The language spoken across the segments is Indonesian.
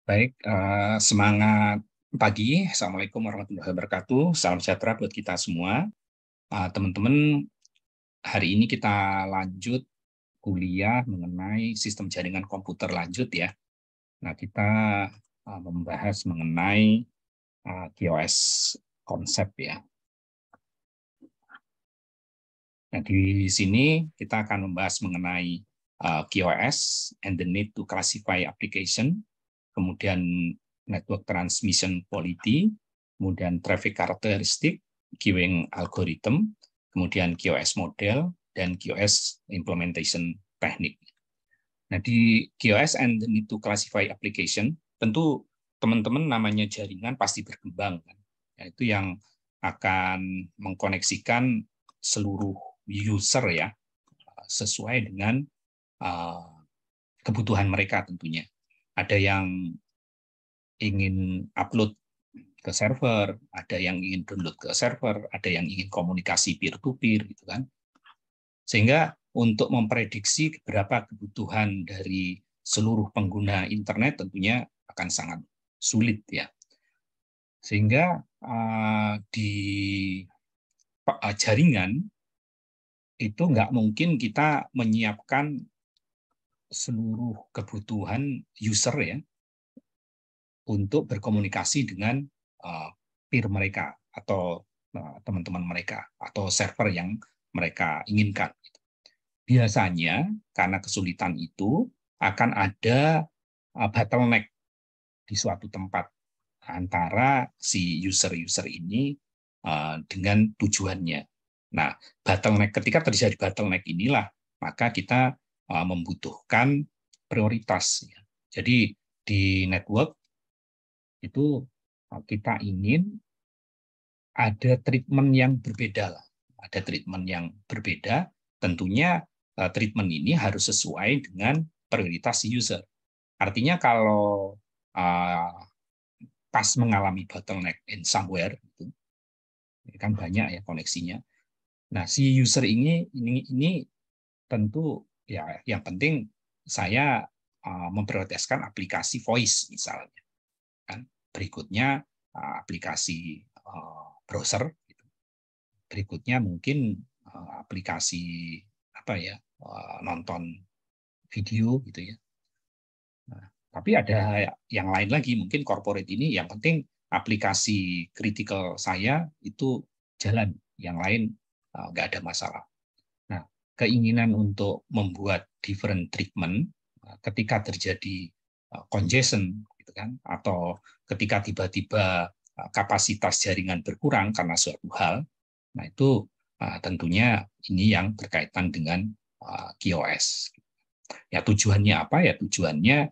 Baik, semangat pagi. Assalamualaikum warahmatullahi wabarakatuh. Salam sejahtera buat kita semua. Teman-teman, hari ini kita lanjut kuliah mengenai sistem jaringan komputer lanjut ya. Nah, kita membahas mengenai QoS konsep ya. Nah, di sini kita akan membahas mengenai QoS and the need to classify application, kemudian network transmission quality, kemudian traffic characteristic, queuing algorithm, kemudian QoS model, dan QoS implementation teknik. Nah, di QoS and the need to classify application, tentu teman-teman namanya jaringan pasti berkembang, kan? Yaitu yang akan mengkoneksikan seluruh user ya, sesuai dengan kebutuhan mereka tentunya. Ada yang ingin upload ke server, ada yang ingin download ke server, ada yang ingin komunikasi peer-to-peer, gitu kan. Sehingga untuk memprediksi berapa kebutuhan dari seluruh pengguna internet tentunya akan sangat sulit ya. Sehingga di jaringan itu nggak mungkin kita menyiapkan seluruh kebutuhan user ya untuk berkomunikasi dengan peer mereka atau teman-teman mereka atau server yang mereka inginkan. Biasanya karena kesulitan itu akan ada bottleneck di suatu tempat antara si user-user ini dengan tujuannya. Nah, ketika terjadi bottleneck inilah maka kita membutuhkan prioritas. Jadi di network itu kita ingin ada treatment yang berbeda lah. Ada treatment yang berbeda, tentunya treatment ini harus sesuai dengan prioritas user. Artinya kalau pas mengalami bottleneck in somewhere, itu kan banyak ya koneksinya. Nah, si user ini tentu ya yang penting saya memprioritaskan aplikasi voice misalnya. Kan berikutnya aplikasi browser, berikutnya mungkin aplikasi apa ya, nonton video gitu ya. Nah, tapi ada yang lain lagi, mungkin corporate ini yang penting aplikasi kritikal saya itu jalan, yang lain nggak ada masalah. Nah, keinginan untuk membuat different treatment ketika terjadi congestion gitu kan, atau ketika tiba-tiba kapasitas jaringan berkurang karena suatu hal, nah itu tentunya ini yang berkaitan dengan QoS. Ya tujuannya apa ya? Tujuannya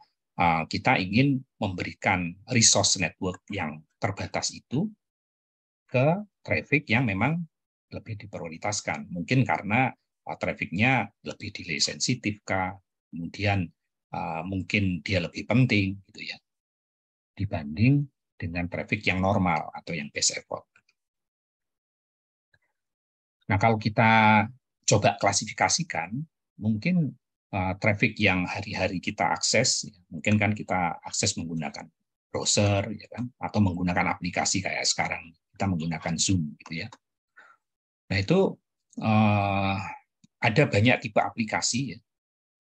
kita ingin memberikan resource network yang terbatas itu ke traffic yang memang lebih diprioritaskan. Mungkin karena trafficnya lebih delay sensitif kah, kemudian mungkin dia lebih penting gitu ya dibanding dengan traffic yang normal atau yang base effort. Nah, kalau kita coba klasifikasikan, mungkin traffic yang hari-hari kita akses, mungkin kan kita akses menggunakan browser, ya kan, atau menggunakan aplikasi kayak sekarang kita menggunakan Zoom, gitu ya. Nah, itu ada banyak tipe aplikasi,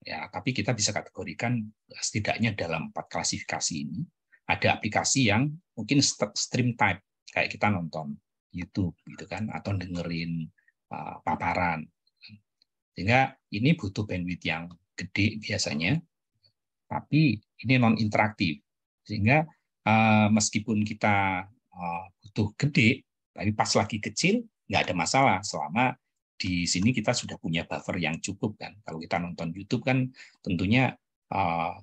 ya, tapi kita bisa kategorikan setidaknya dalam 4 klasifikasi ini. Ada aplikasi yang mungkin stream type, kayak kita nonton YouTube, gitu kan, atau dengerin paparan. Sehingga ini butuh bandwidth yang gede biasanya, tapi ini non interaktif. Sehingga meskipun kita butuh gede, tapi pas lagi kecil nggak ada masalah selama di sini kita sudah punya buffer yang cukup kan. Kalau kita nonton YouTube kan tentunya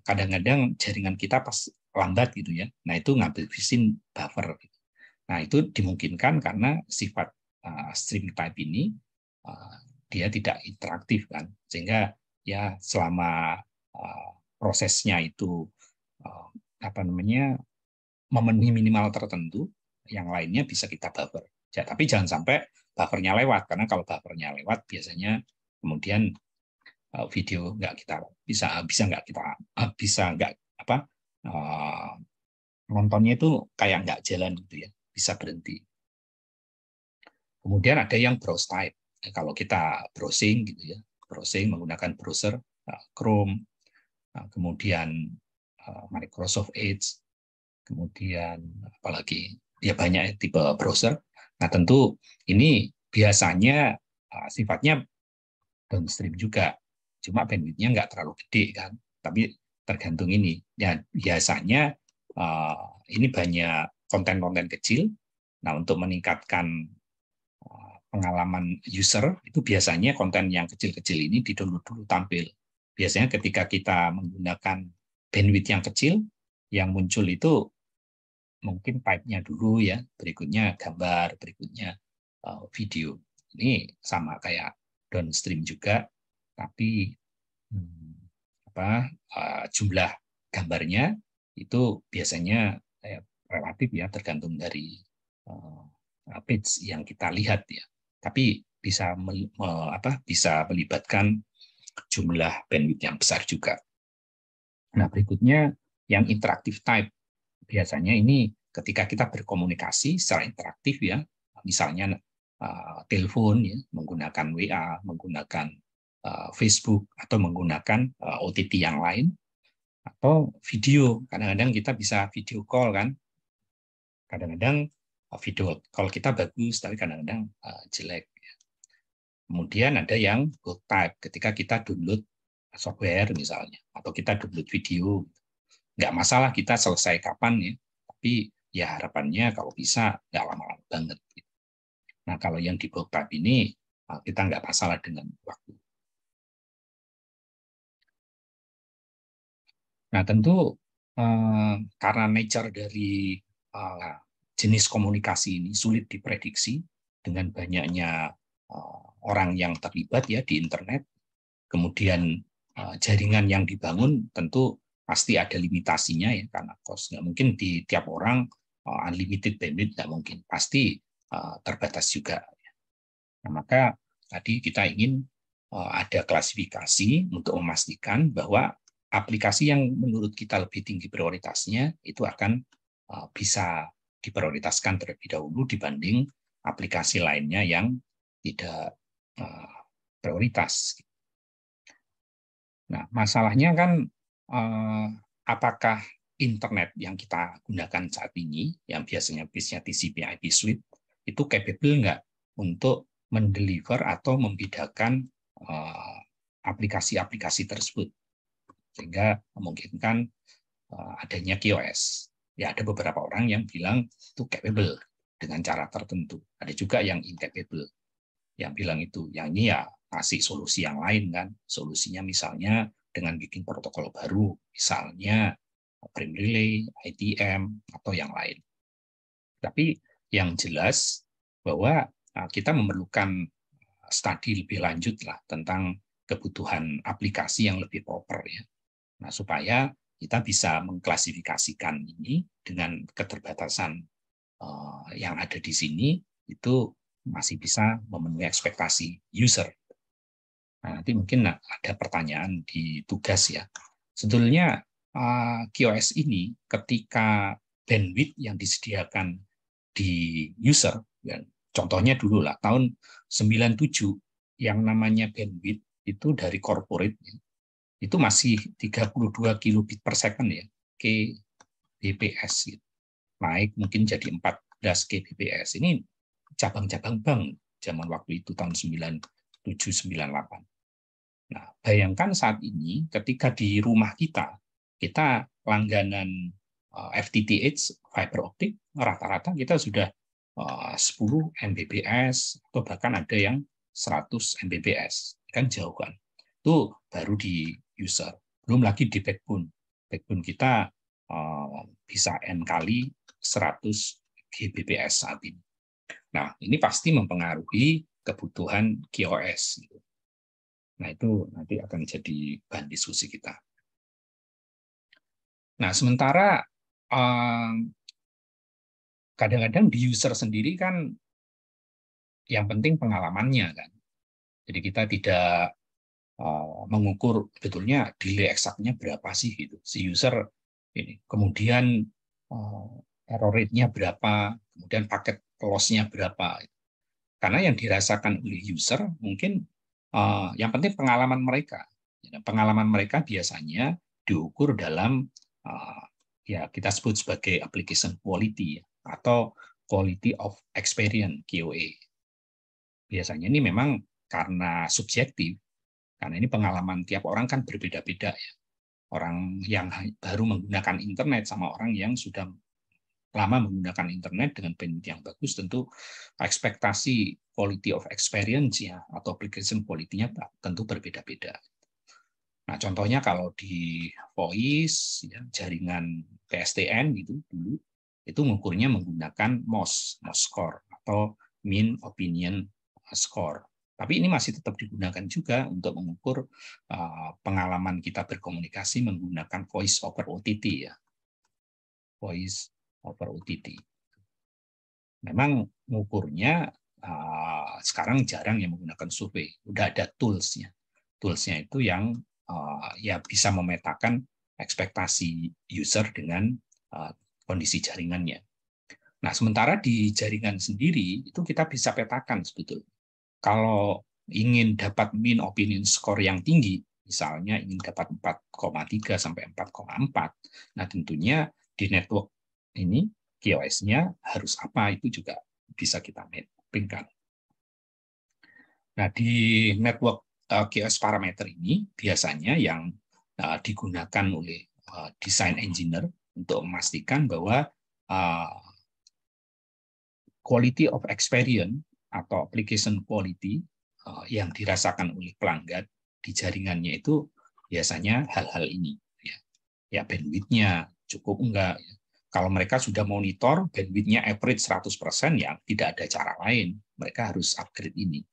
kadang-kadang jaringan kita pas lambat gitu ya. Nah itu ngabisin buffer. Nah itu dimungkinkan karena sifat stream type ini dia tidak interaktif kan, sehingga ya selama prosesnya itu apa namanya memenuhi minimal tertentu, yang lainnya bisa kita buffer. Ya, tapi jangan sampai buffernya lewat, karena kalau buffernya lewat biasanya kemudian video nggak kita bisa nggak kita bisa nggak apa nontonnya itu kayak nggak jalan gitu ya, bisa berhenti. Kemudian ada yang browse type. Kalau kita browsing gitu ya, browsing menggunakan browser Chrome, kemudian Microsoft Edge, kemudian apalagi ya banyak tipe browser. Nah tentu ini biasanya sifatnya downstream juga, cuma bandwidth-nya nggak terlalu gede kan. Tapi tergantung ini. Ya biasanya ini banyak konten-konten kecil. Nah untuk meningkatkan pengalaman user itu biasanya konten yang kecil-kecil ini di-download dulu tampil. Biasanya ketika kita menggunakan bandwidth yang kecil, yang muncul itu mungkin pipe-nya dulu ya, berikutnya gambar, berikutnya video. Ini sama kayak downstream juga, tapi jumlah gambarnya itu biasanya relatif ya, tergantung dari page yang kita lihat ya. Tapi bisa bisa melibatkan jumlah bandwidth yang besar juga. Nah, berikutnya yang interaktif type. Biasanya ini ketika kita berkomunikasi secara interaktif ya, misalnya telepon ya, menggunakan WA, menggunakan Facebook atau menggunakan OTT yang lain, atau video. Kadang-kadang kita bisa video call kan. Kadang-kadang video call kita bagus, tapi kadang-kadang jelek. Kemudian ada yang bulk type, ketika kita download software misalnya, atau kita download video. Nggak masalah kita selesai kapan ya, tapi ya harapannya kalau bisa nggak lama-lama banget. Nah kalau yang di bulk type ini, kita nggak masalah dengan waktu. Nah tentu karena nature dari jenis komunikasi ini sulit diprediksi dengan banyaknya orang yang terlibat ya di internet, kemudian jaringan yang dibangun tentu pasti ada limitasinya ya, karena cost nggak mungkin di tiap orang unlimited bandwidth, nggak mungkin, pasti terbatas juga. Nah, maka tadi kita ingin ada klasifikasi untuk memastikan bahwa aplikasi yang menurut kita lebih tinggi prioritasnya itu akan bisa diprioritaskan terlebih dahulu dibanding aplikasi lainnya yang tidak prioritas. Nah, masalahnya kan apakah internet yang kita gunakan saat ini, yang biasanya base-nya TCP/IP suite, itu capable nggak untuk mendeliver atau membedakan aplikasi-aplikasi tersebut, sehingga memungkinkan adanya QoS. Ya, ada beberapa orang yang bilang itu capable dengan cara tertentu. Ada juga yang incapable, yang bilang itu. Yang ini ya kasih solusi yang lain kan. Solusinya misalnya dengan bikin protokol baru, misalnya Prime Relay, ITM, atau yang lain. Tapi yang jelas bahwa kita memerlukan studi lebih lanjut lah tentang kebutuhan aplikasi yang lebih proper ya. Nah, supaya kita bisa mengklasifikasikan ini dengan keterbatasan yang ada di sini, itu masih bisa memenuhi ekspektasi user. Nah, nanti mungkin ada pertanyaan di tugas ya. Sebetulnya QoS ini ketika bandwidth yang disediakan di user, ya, contohnya dulu lah, tahun 97 yang namanya bandwidth itu dari corporate, itu masih 32 kilobit per second ya, kbps. Gitu. Naik mungkin jadi 14 kbps. Ini cabang-cabang bank zaman waktu itu tahun 97-98. Nah, bayangkan saat ini ketika di rumah kita langganan FTTH, fiber optic, rata-rata kita sudah 10 Mbps, atau bahkan ada yang 100 Mbps. Kan jauh kan. Itu baru di user. Belum lagi di backbone. Backbone kita bisa N kali 100 Gbps saat ini. Nah, ini pasti mempengaruhi kebutuhan QoS. Nah, itu nanti akan jadi bahan diskusi kita. Nah, sementara kadang-kadang di user sendiri kan yang penting pengalamannya kan. Jadi kita tidak mengukur betulnya delay eksaknya berapa sih gitu. Si user ini. Kemudian error rate-nya berapa, kemudian paket loss-nya berapa. Karena yang dirasakan oleh user mungkin yang penting pengalaman mereka. Pengalaman mereka biasanya diukur dalam ya kita sebut sebagai application quality atau quality of experience QoE. Biasanya ini memang karena subjektif, karena ini pengalaman tiap orang kan berbeda-beda ya. Orang yang baru menggunakan internet sama orang yang sudah lama menggunakan internet dengan bandwidth yang bagus, tentu ekspektasi quality of experience ya atau application quality-nya tentu berbeda-beda. Nah, contohnya kalau di voice ya, jaringan PSTN gitu dulu itu mengukurnya menggunakan MOS score atau mean opinion score. Tapi ini masih tetap digunakan juga untuk mengukur pengalaman kita berkomunikasi menggunakan voice over OTT ya. Voice over OTT. Memang mengukurnya sekarang jarang yang menggunakan survei. Udah ada toolsnya. Toolsnya itu yang ya bisa memetakan ekspektasi user dengan kondisi jaringannya. Nah, sementara di jaringan sendiri itu kita bisa petakan sebetulnya. Kalau ingin dapat mean opinion score yang tinggi, misalnya ingin dapat 4,3 sampai 4,4, nah tentunya di network ini QoS-nya harus apa, itu juga bisa kita mappingkan. Nah, di network QoS parameter ini biasanya yang digunakan oleh design engineer untuk memastikan bahwa quality of experience atau application quality yang dirasakan oleh pelanggan di jaringannya itu biasanya hal-hal ini. Ya bandwidth-nya cukup enggak. Kalau mereka sudah monitor bandwidth-nya average 100%, ya tidak ada cara lain. Mereka harus upgrade ini.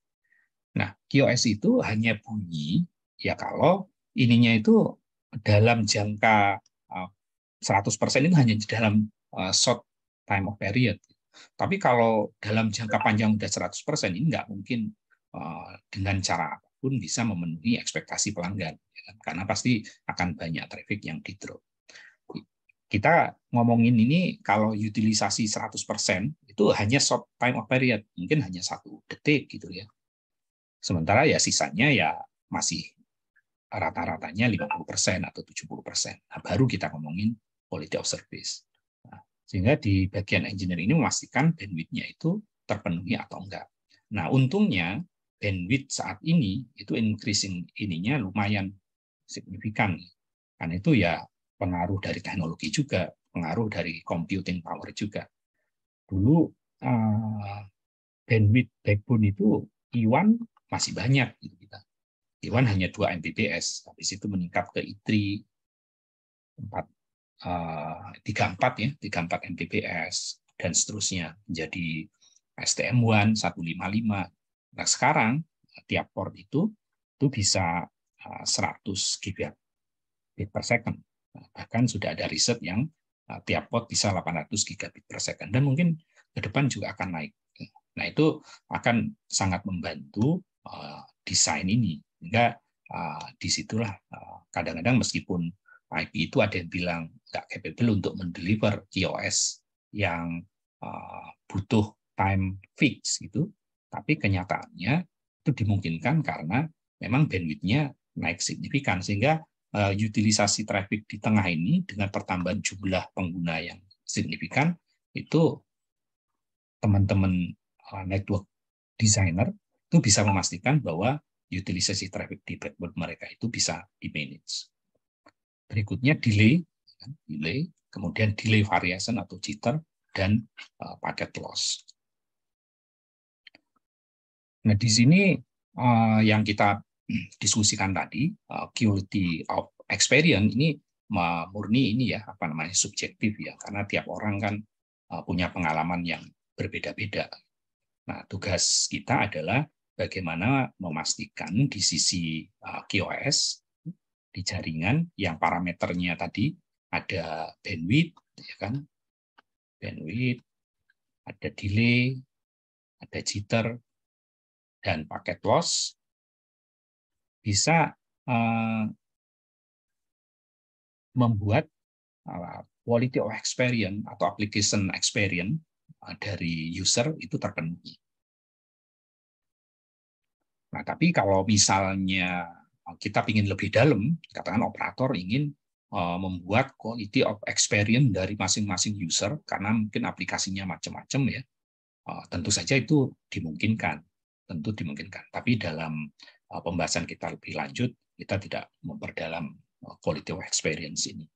Nah, QoS itu hanya bunyi ya kalau ininya itu dalam jangka 100% itu hanya dalam short time of period. Tapi kalau dalam jangka panjang udah 100%, ini nggak mungkin dengan cara apapun bisa memenuhi ekspektasi pelanggan. Karena pasti akan banyak traffic yang di-drop. Kita ngomongin ini kalau utilisasi 100%, itu hanya short time of period. Mungkin hanya 1 detik gitu ya. Sementara ya sisanya ya masih rata-ratanya 50% atau 70%. Nah, baru kita ngomongin quality of service. Sehingga di bagian engineer ini memastikan bandwidth-nya itu terpenuhi atau enggak. Nah, untungnya bandwidth saat ini itu increasing ininya lumayan signifikan. Karena itu ya pengaruh dari teknologi juga, pengaruh dari computing power juga. Dulu bandwidth backbone itu I1 masih banyak gitu kita. I1 hanya 2 Mbps, habis itu meningkat ke I3 34 ya, 34 Mbps dan seterusnya menjadi STM1 155. Nah, sekarang tiap port itu bisa 100 gigabit per second. Bahkan sudah ada riset yang tiap port bisa 800 gigabit per second dan mungkin ke depan juga akan naik. Nah, itu akan sangat membantu desain ini. Sehingga disitulah kadang-kadang meskipun IP itu ada yang bilang nggak capable untuk mendeliver QoS yang butuh time fix gitu, tapi kenyataannya itu dimungkinkan karena memang bandwidth-nya naik signifikan sehingga utilisasi traffic di tengah ini dengan pertambahan jumlah pengguna yang signifikan itu teman-teman network designer itu bisa memastikan bahwa utilisasi traffic di backbone mereka itu bisa di-manage. Berikutnya delay, kemudian delay variation atau jitter, dan packet loss. Nah, di sini yang kita diskusikan tadi, quality of experience ini murni ini ya, apa namanya, subjektif ya, karena tiap orang kan punya pengalaman yang berbeda-beda. Nah, tugas kita adalah bagaimana memastikan di sisi QoS di jaringan yang parameternya tadi ada bandwidth, ya kan? Bandwidth, ada delay, ada jitter, dan packet loss bisa membuat quality of experience atau application experience dari user itu terpenuhi. Nah, tapi kalau misalnya kita ingin lebih dalam, katakan operator ingin membuat quality of experience dari masing-masing user, karena mungkin aplikasinya macam-macam ya, tentu saja itu dimungkinkan, tentu dimungkinkan. Tapi dalam pembahasan kita lebih lanjut, kita tidak memperdalam quality of experience ini.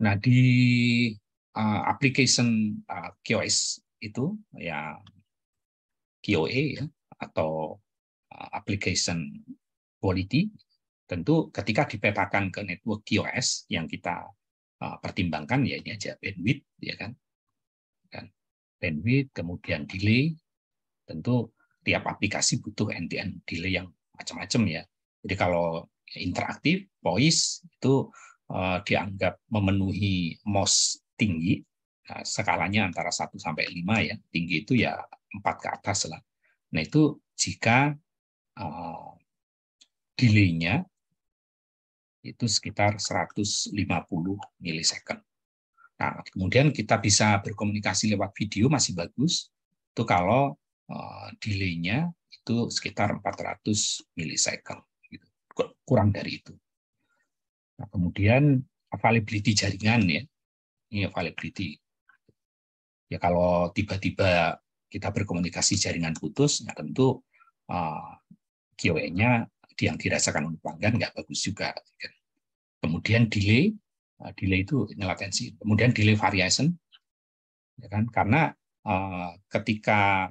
Nah, di application QoS itu ya QoE ya, atau application quality, tentu ketika dipetakan ke network QoS yang kita pertimbangkan ya ini aja bandwidth ya kan, bandwidth kemudian delay, tentu tiap aplikasi butuh end-to-end delay yang macam-macam ya. Jadi kalau interaktif voice itu dianggap memenuhi MOS tinggi, skalanya antara 1 sampai 5 ya, tinggi itu ya 4 ke atas lah. Nah itu jika delay-nya itu sekitar 150 milisecond. Nah, kemudian kita bisa berkomunikasi lewat video masih bagus, itu kalau delay-nya itu sekitar 400 milisecond, gitu. Kurang dari itu. Nah, kemudian availability jaringan ya, ini availability. Ya kalau tiba-tiba kita berkomunikasi jaringan putus, ya tentu QoE-nya yang dirasakan oleh pelanggan nggak bagus juga. Kemudian delay itu latensi. Kemudian delay variation, ya kan? Karena ketika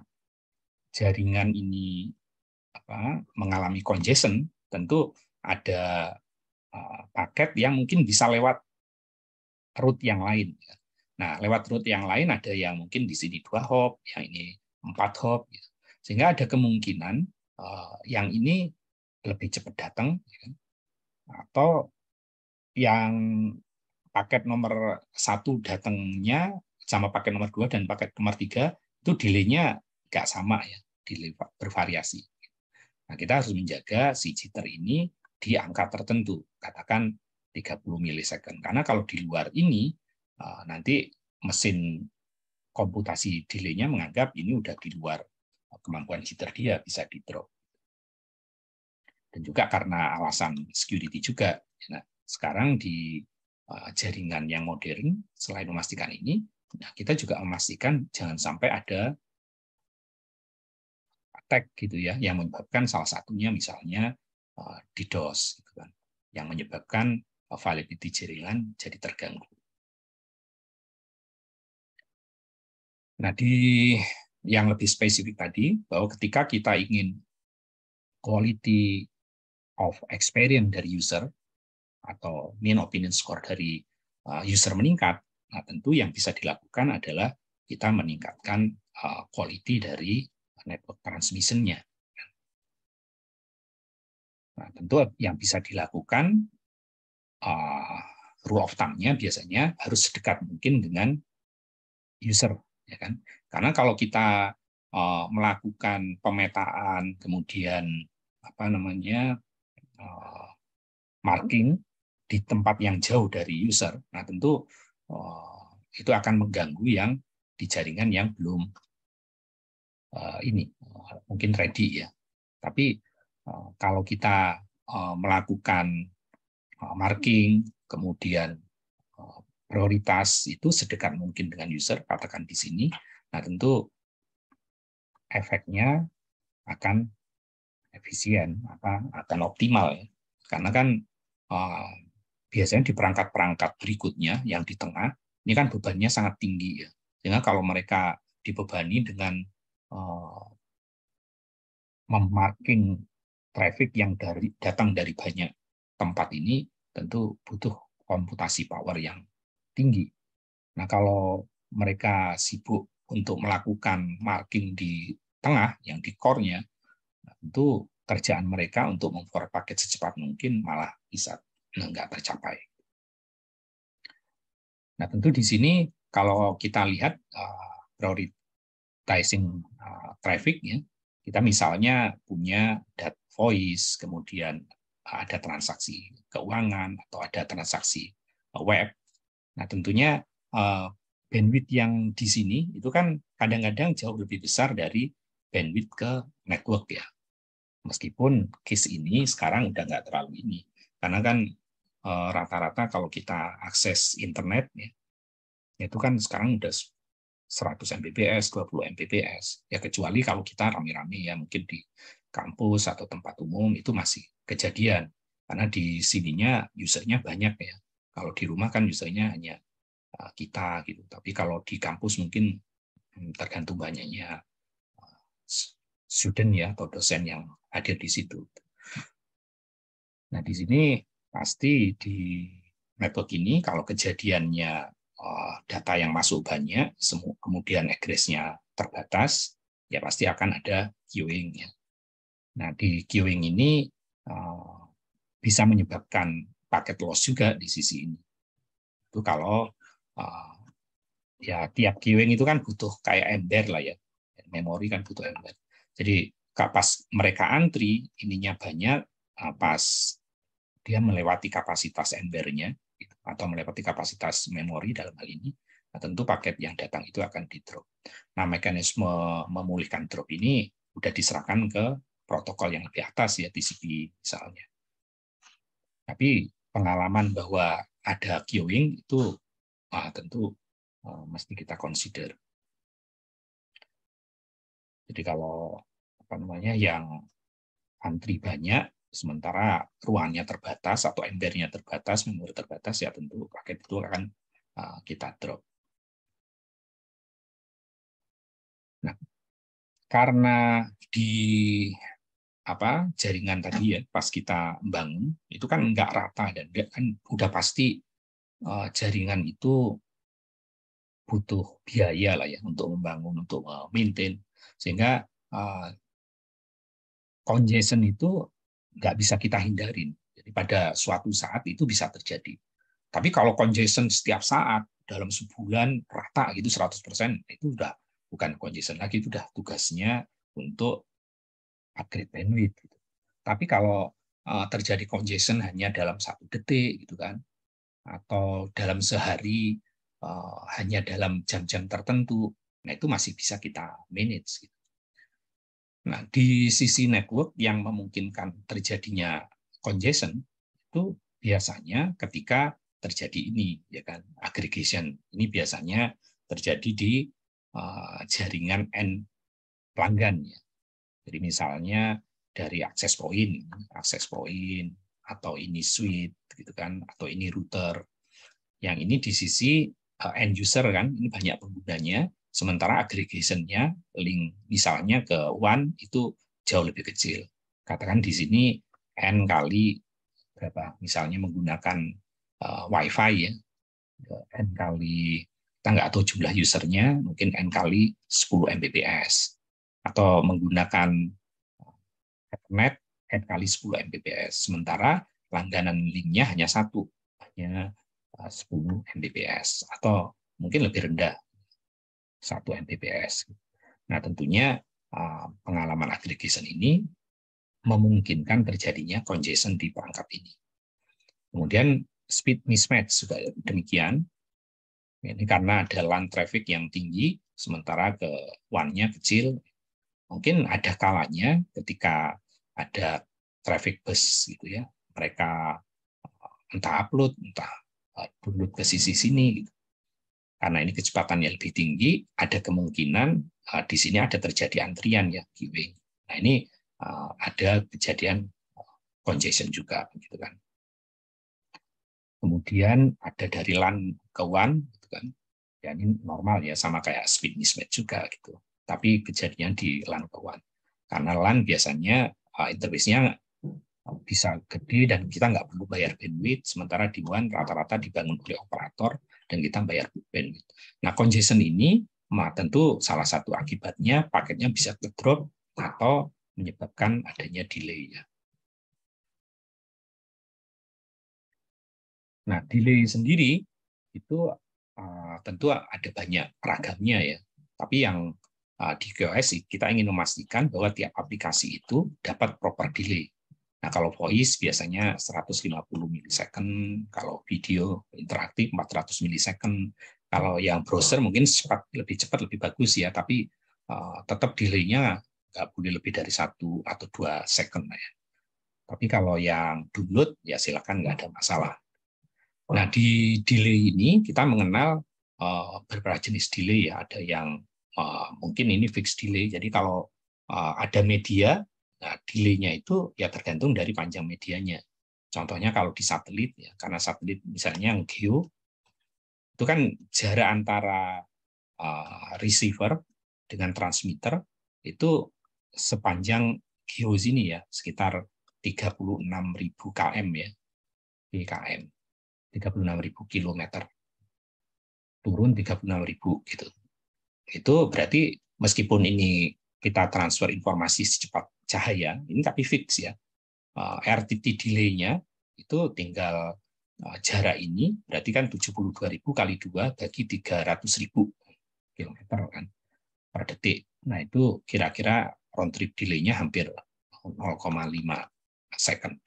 jaringan ini mengalami congestion, tentu ada paket yang mungkin bisa lewat route yang lain. Nah, lewat route yang lain ada yang mungkin di sini 2 hop, yang ini 4 hop, sehingga ada kemungkinan yang ini lebih cepat datang, atau yang paket nomor 1 datangnya sama paket nomor 2 dan paket nomor 3 itu delay-nya nggak sama ya, delay bervariasi. Nah, kita harus menjaga si jitter ini di angka tertentu, katakan 30 milisecond. Karena kalau di luar ini, nanti mesin komputasi delay-nya menganggap ini udah di luar kemampuan jitter dia, bisa di-drop. Dan juga karena alasan security juga. Nah, sekarang di jaringan yang modern, selain memastikan ini, kita juga memastikan jangan sampai ada attack gitu ya, yang menyebabkan salah satunya misalnya DDoS, gitu kan, yang menyebabkan availability jaringan jadi terganggu. Nah, di yang lebih spesifik tadi, bahwa ketika kita ingin quality of experience dari user, atau mean opinion score dari user meningkat, nah tentu yang bisa dilakukan adalah kita meningkatkan quality dari network transmission-nya. Nah, tentu yang bisa dilakukan rule of thumb-nya biasanya harus sedekat mungkin dengan user, ya kan? Karena kalau kita melakukan pemetaan, kemudian marking di tempat yang jauh dari user, nah tentu itu akan mengganggu yang di jaringan yang belum mungkin ready ya. Tapi kalau kita melakukan marking, kemudian prioritas itu sedekat mungkin dengan user, katakan di sini, nah tentu efeknya akan efisien, akan optimal ya. Karena kan biasanya di perangkat-perangkat berikutnya yang di tengah, ini kan bebannya sangat tinggi ya. Sehingga kalau mereka dibebani dengan memarking traffic yang datang dari banyak tempat ini, tentu butuh komputasi power yang tinggi. Nah, kalau mereka sibuk untuk melakukan marking di tengah, yang di core-nya, tentu kerjaan mereka untuk memforward paket secepat mungkin malah bisa nggak tercapai. Nah, tentu di sini kalau kita lihat prioritizing traffic, ya, kita misalnya punya data voice, kemudian ada transaksi keuangan, atau ada transaksi web. Nah, tentunya bandwidth yang di sini itu kan kadang-kadang jauh lebih besar dari bandwidth ke network ya. Meskipun case ini sekarang udah nggak terlalu ini, karena kan rata-rata kalau kita akses internet ya, itu kan sekarang udah 100 Mbps, 20 Mbps. Ya kecuali kalau kita rame-rame ya mungkin di kampus atau tempat umum itu masih kejadian. Karena di sininya usernya banyak ya. Kalau di rumah kan usernya hanya kita gitu. Tapi kalau di kampus mungkin tergantung banyaknya student ya atau dosen yang hadir di situ. Nah, di sini pasti di network ini kalau kejadiannya data yang masuk banyak, kemudian egress-nya terbatas, ya pasti akan ada queuing. Ya. Nah, di queuing ini bisa menyebabkan paket loss juga di sisi ini. Itu kalau ya tiap queuing itu kan butuh kayak ember lah ya, memori kan butuh ember. Jadi pas mereka antri, ininya banyak, pas dia melewati kapasitas embernya atau melewati kapasitas memori dalam hal ini, nah tentu paket yang datang itu akan di-drop. Nah, mekanisme memulihkan drop ini sudah diserahkan ke protokol yang lebih atas ya, TCP misalnya. Tapi pengalaman bahwa ada queuing itu tentu mesti kita consider. Jadi kalau apa namanya yang antri banyak, sementara ruangnya terbatas atau embernya terbatas, memori terbatas, ya tentu paket itu akan kita drop. Nah, karena di jaringan tadi ya, pas kita bangun itu kan nggak rata dan kan udah pasti jaringan itu butuh biaya lah ya untuk membangun, untuk maintain, sehingga congestion itu nggak bisa kita hindarin. Jadi pada suatu saat itu bisa terjadi. Tapi kalau congestion setiap saat dalam sebulan rata gitu 100%, itu udah bukan congestion lagi, itu udah tugasnya untuk upgrade bandwidth. Tapi kalau terjadi congestion hanya dalam 1 detik gitu kan, atau dalam sehari hanya dalam jam-jam tertentu, nah itu masih bisa kita manage. Nah, di sisi network yang memungkinkan terjadinya congestion itu biasanya ketika terjadi ini, ya kan, aggregation. Ini biasanya terjadi di jaringan end pelanggan. Ya. Jadi misalnya dari akses point, atau ini switch, gitu kan, atau ini router. Yang ini di sisi end user kan, ini banyak penggunanya. Sementara aggregation-nya, link misalnya ke WAN itu jauh lebih kecil. Katakan di sini N kali berapa? Misalnya menggunakan Wi-Fi ya, N kali, kita nggak tahu jumlah usernya, mungkin N kali 10 Mbps. Atau menggunakan Ethernet N kali 10 Mbps. Sementara langganan linknya hanya satu, hanya 10 Mbps. Atau mungkin lebih rendah, 1 Mbps. Nah, tentunya pengalaman aggregation ini memungkinkan terjadinya congestion di perangkat ini. Kemudian speed mismatch juga demikian. Ini karena ada LAN traffic yang tinggi, sementara ke WAN-nya kecil. Mungkin ada kalanya ketika ada traffic bus gitu ya, mereka entah upload, entah download ke sisi sini gitu. Karena ini kecepatannya lebih tinggi, ada kemungkinan di sini ada terjadi antrian ya, queuing. Nah, ini ada kejadian congestion juga, gitu kan. Kemudian ada dari LAN ke WAN, gitu kan. Ya, ini normal ya, sama kayak speed mismatch juga gitu. Tapi kejadian di LAN ke WAN. Karena LAN biasanya interface-nya bisa gede dan kita nggak perlu bayar bandwidth, sementara di WAN rata-rata dibangun oleh operator dan kita bayar bandwidth. Nah, congestion ini tentu salah satu akibatnya paketnya bisa ke-drop atau menyebabkan adanya delay ya. Nah, delay sendiri itu tentu ada banyak ragamnya ya. Tapi yang di QoS kita ingin memastikan bahwa tiap aplikasi itu dapat proper delay. Nah, kalau voice biasanya 150 milisecond, kalau video interaktif 400 milisecond. Kalau yang browser mungkin cepat, lebih bagus ya, tapi tetap delay-nya nggak boleh lebih dari 1 atau 2 second ya. Tapi kalau yang download ya silakan, nggak ada masalah. Nah, di delay ini kita mengenal beberapa jenis delay ya. Ada yang mungkin ini fixed delay. Jadi kalau ada media, nah delay-nya itu ya tergantung dari panjang medianya. Contohnya kalau di satelit ya, karena satelit misalnya yang geo itu kan jarak antara receiver dengan transmitter itu sepanjang geo sini ya, sekitar 36.000 km ya, km. 36.000 kilometer, turun 36.000 gitu. Itu berarti meskipun ini kita transfer informasi secepat cahaya, ini tapi fix ya. RTT delay-nya itu tinggal jarak ini, berarti kan 72.000 kali 2 bagi 300.000 kilometer kan per detik. Nah itu kira-kira round trip delay-nya hampir 0,5 second.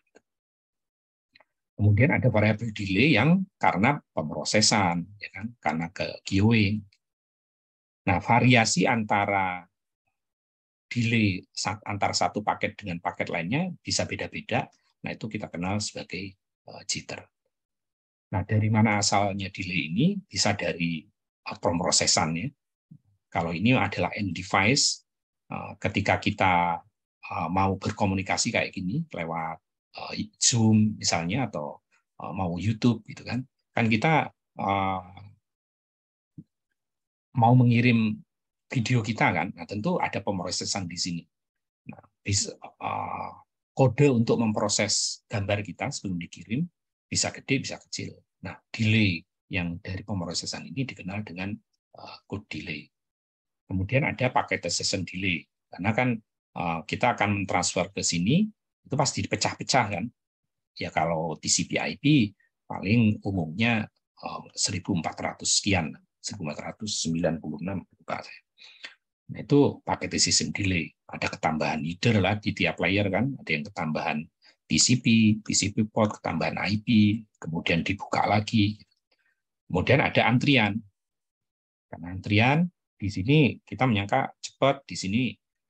Kemudian ada variabel delay yang karena pemrosesan, ya kan, karena ke queuing. Nah, variasi antara delay antara satu paket dengan paket lainnya bisa beda-beda. Nah, itu kita kenal sebagai jitter. Nah, dari mana asalnya delay ini? Bisa dari pemrosesan ya. Kalau ini adalah end device, ketika kita mau berkomunikasi kayak gini lewat Zoom misalnya atau mau YouTube gitu kan kita mau mengirim video kita kan, nah tentu ada pemrosesan di sini. Nah, kode untuk memproses gambar kita sebelum dikirim bisa gede bisa kecil. Nah, delay yang dari pemrosesan ini dikenal dengan code delay. Kemudian ada packet session delay, karena kan kita akan mentransfer ke sini itu pasti dipecah-pecah kan. Ya kalau TCP/IP paling umumnya 1400 sekian, 1496 lupa saya. Nah, itu pakai decision delay. Ada ketambahan header lah di tiap layer kan, ada yang ketambahan TCP port, ketambahan IP, kemudian dibuka lagi. Kemudian ada antrian. Karena antrian di sini kita menyangka cepat, di sini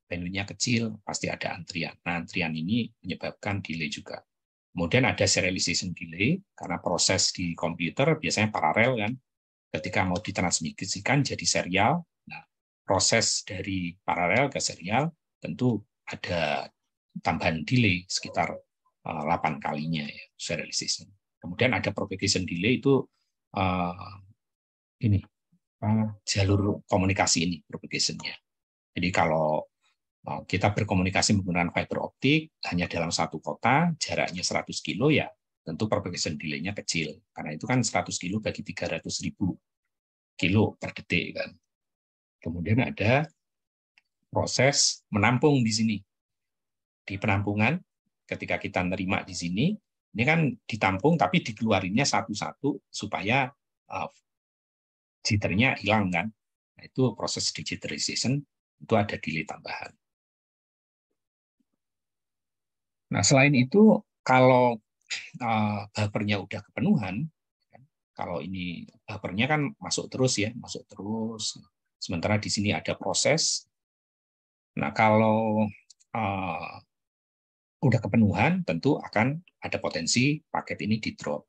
bandwidth-nya kecil, pasti ada antrian. Nah, antrian ini menyebabkan delay juga. Kemudian ada serialization delay, karena proses di komputer biasanya paralel kan. Ketika mau ditransmisikan jadi serial, nah, proses dari paralel ke serial tentu ada tambahan delay sekitar 8 kalinya ya, serialization. Kemudian ada propagation delay itu ini jalur komunikasi ini propagation-nya. Jadi kalau kita berkomunikasi menggunakan fiber optik hanya dalam satu kota, jaraknya 100 kilo ya, tentu propagation delay-nya kecil. Karena itu kan 100 kilo bagi 300.000 kilo per detik kan. Kemudian ada proses menampung di sini. Di penampungan, ketika kita nerima di sini, ini kan ditampung tapi dikeluarinnya satu-satu supaya jitternya hilang kan. Nah, itu proses digitalization, itu ada delay tambahan. Nah, selain itu, kalau buffernya udah kepenuhan, kalau ini buffernya kan masuk terus ya, masuk terus. Sementara di sini ada proses. Nah, kalau udah kepenuhan, tentu akan ada potensi paket ini di drop.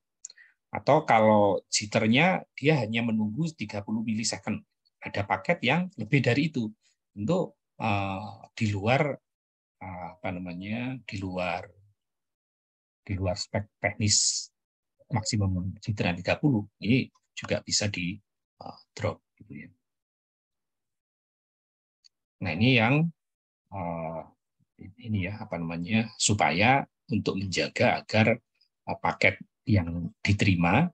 Atau kalau jitternya dia hanya menunggu 30 milisecond. Ada paket yang lebih dari itu. Tentu di luar apa namanya, di luar spek teknis maksimum jitter 30, ini juga bisa di drop gitu ya. Nah, ini yang ini ya apa namanya, supaya untuk menjaga agar paket yang diterima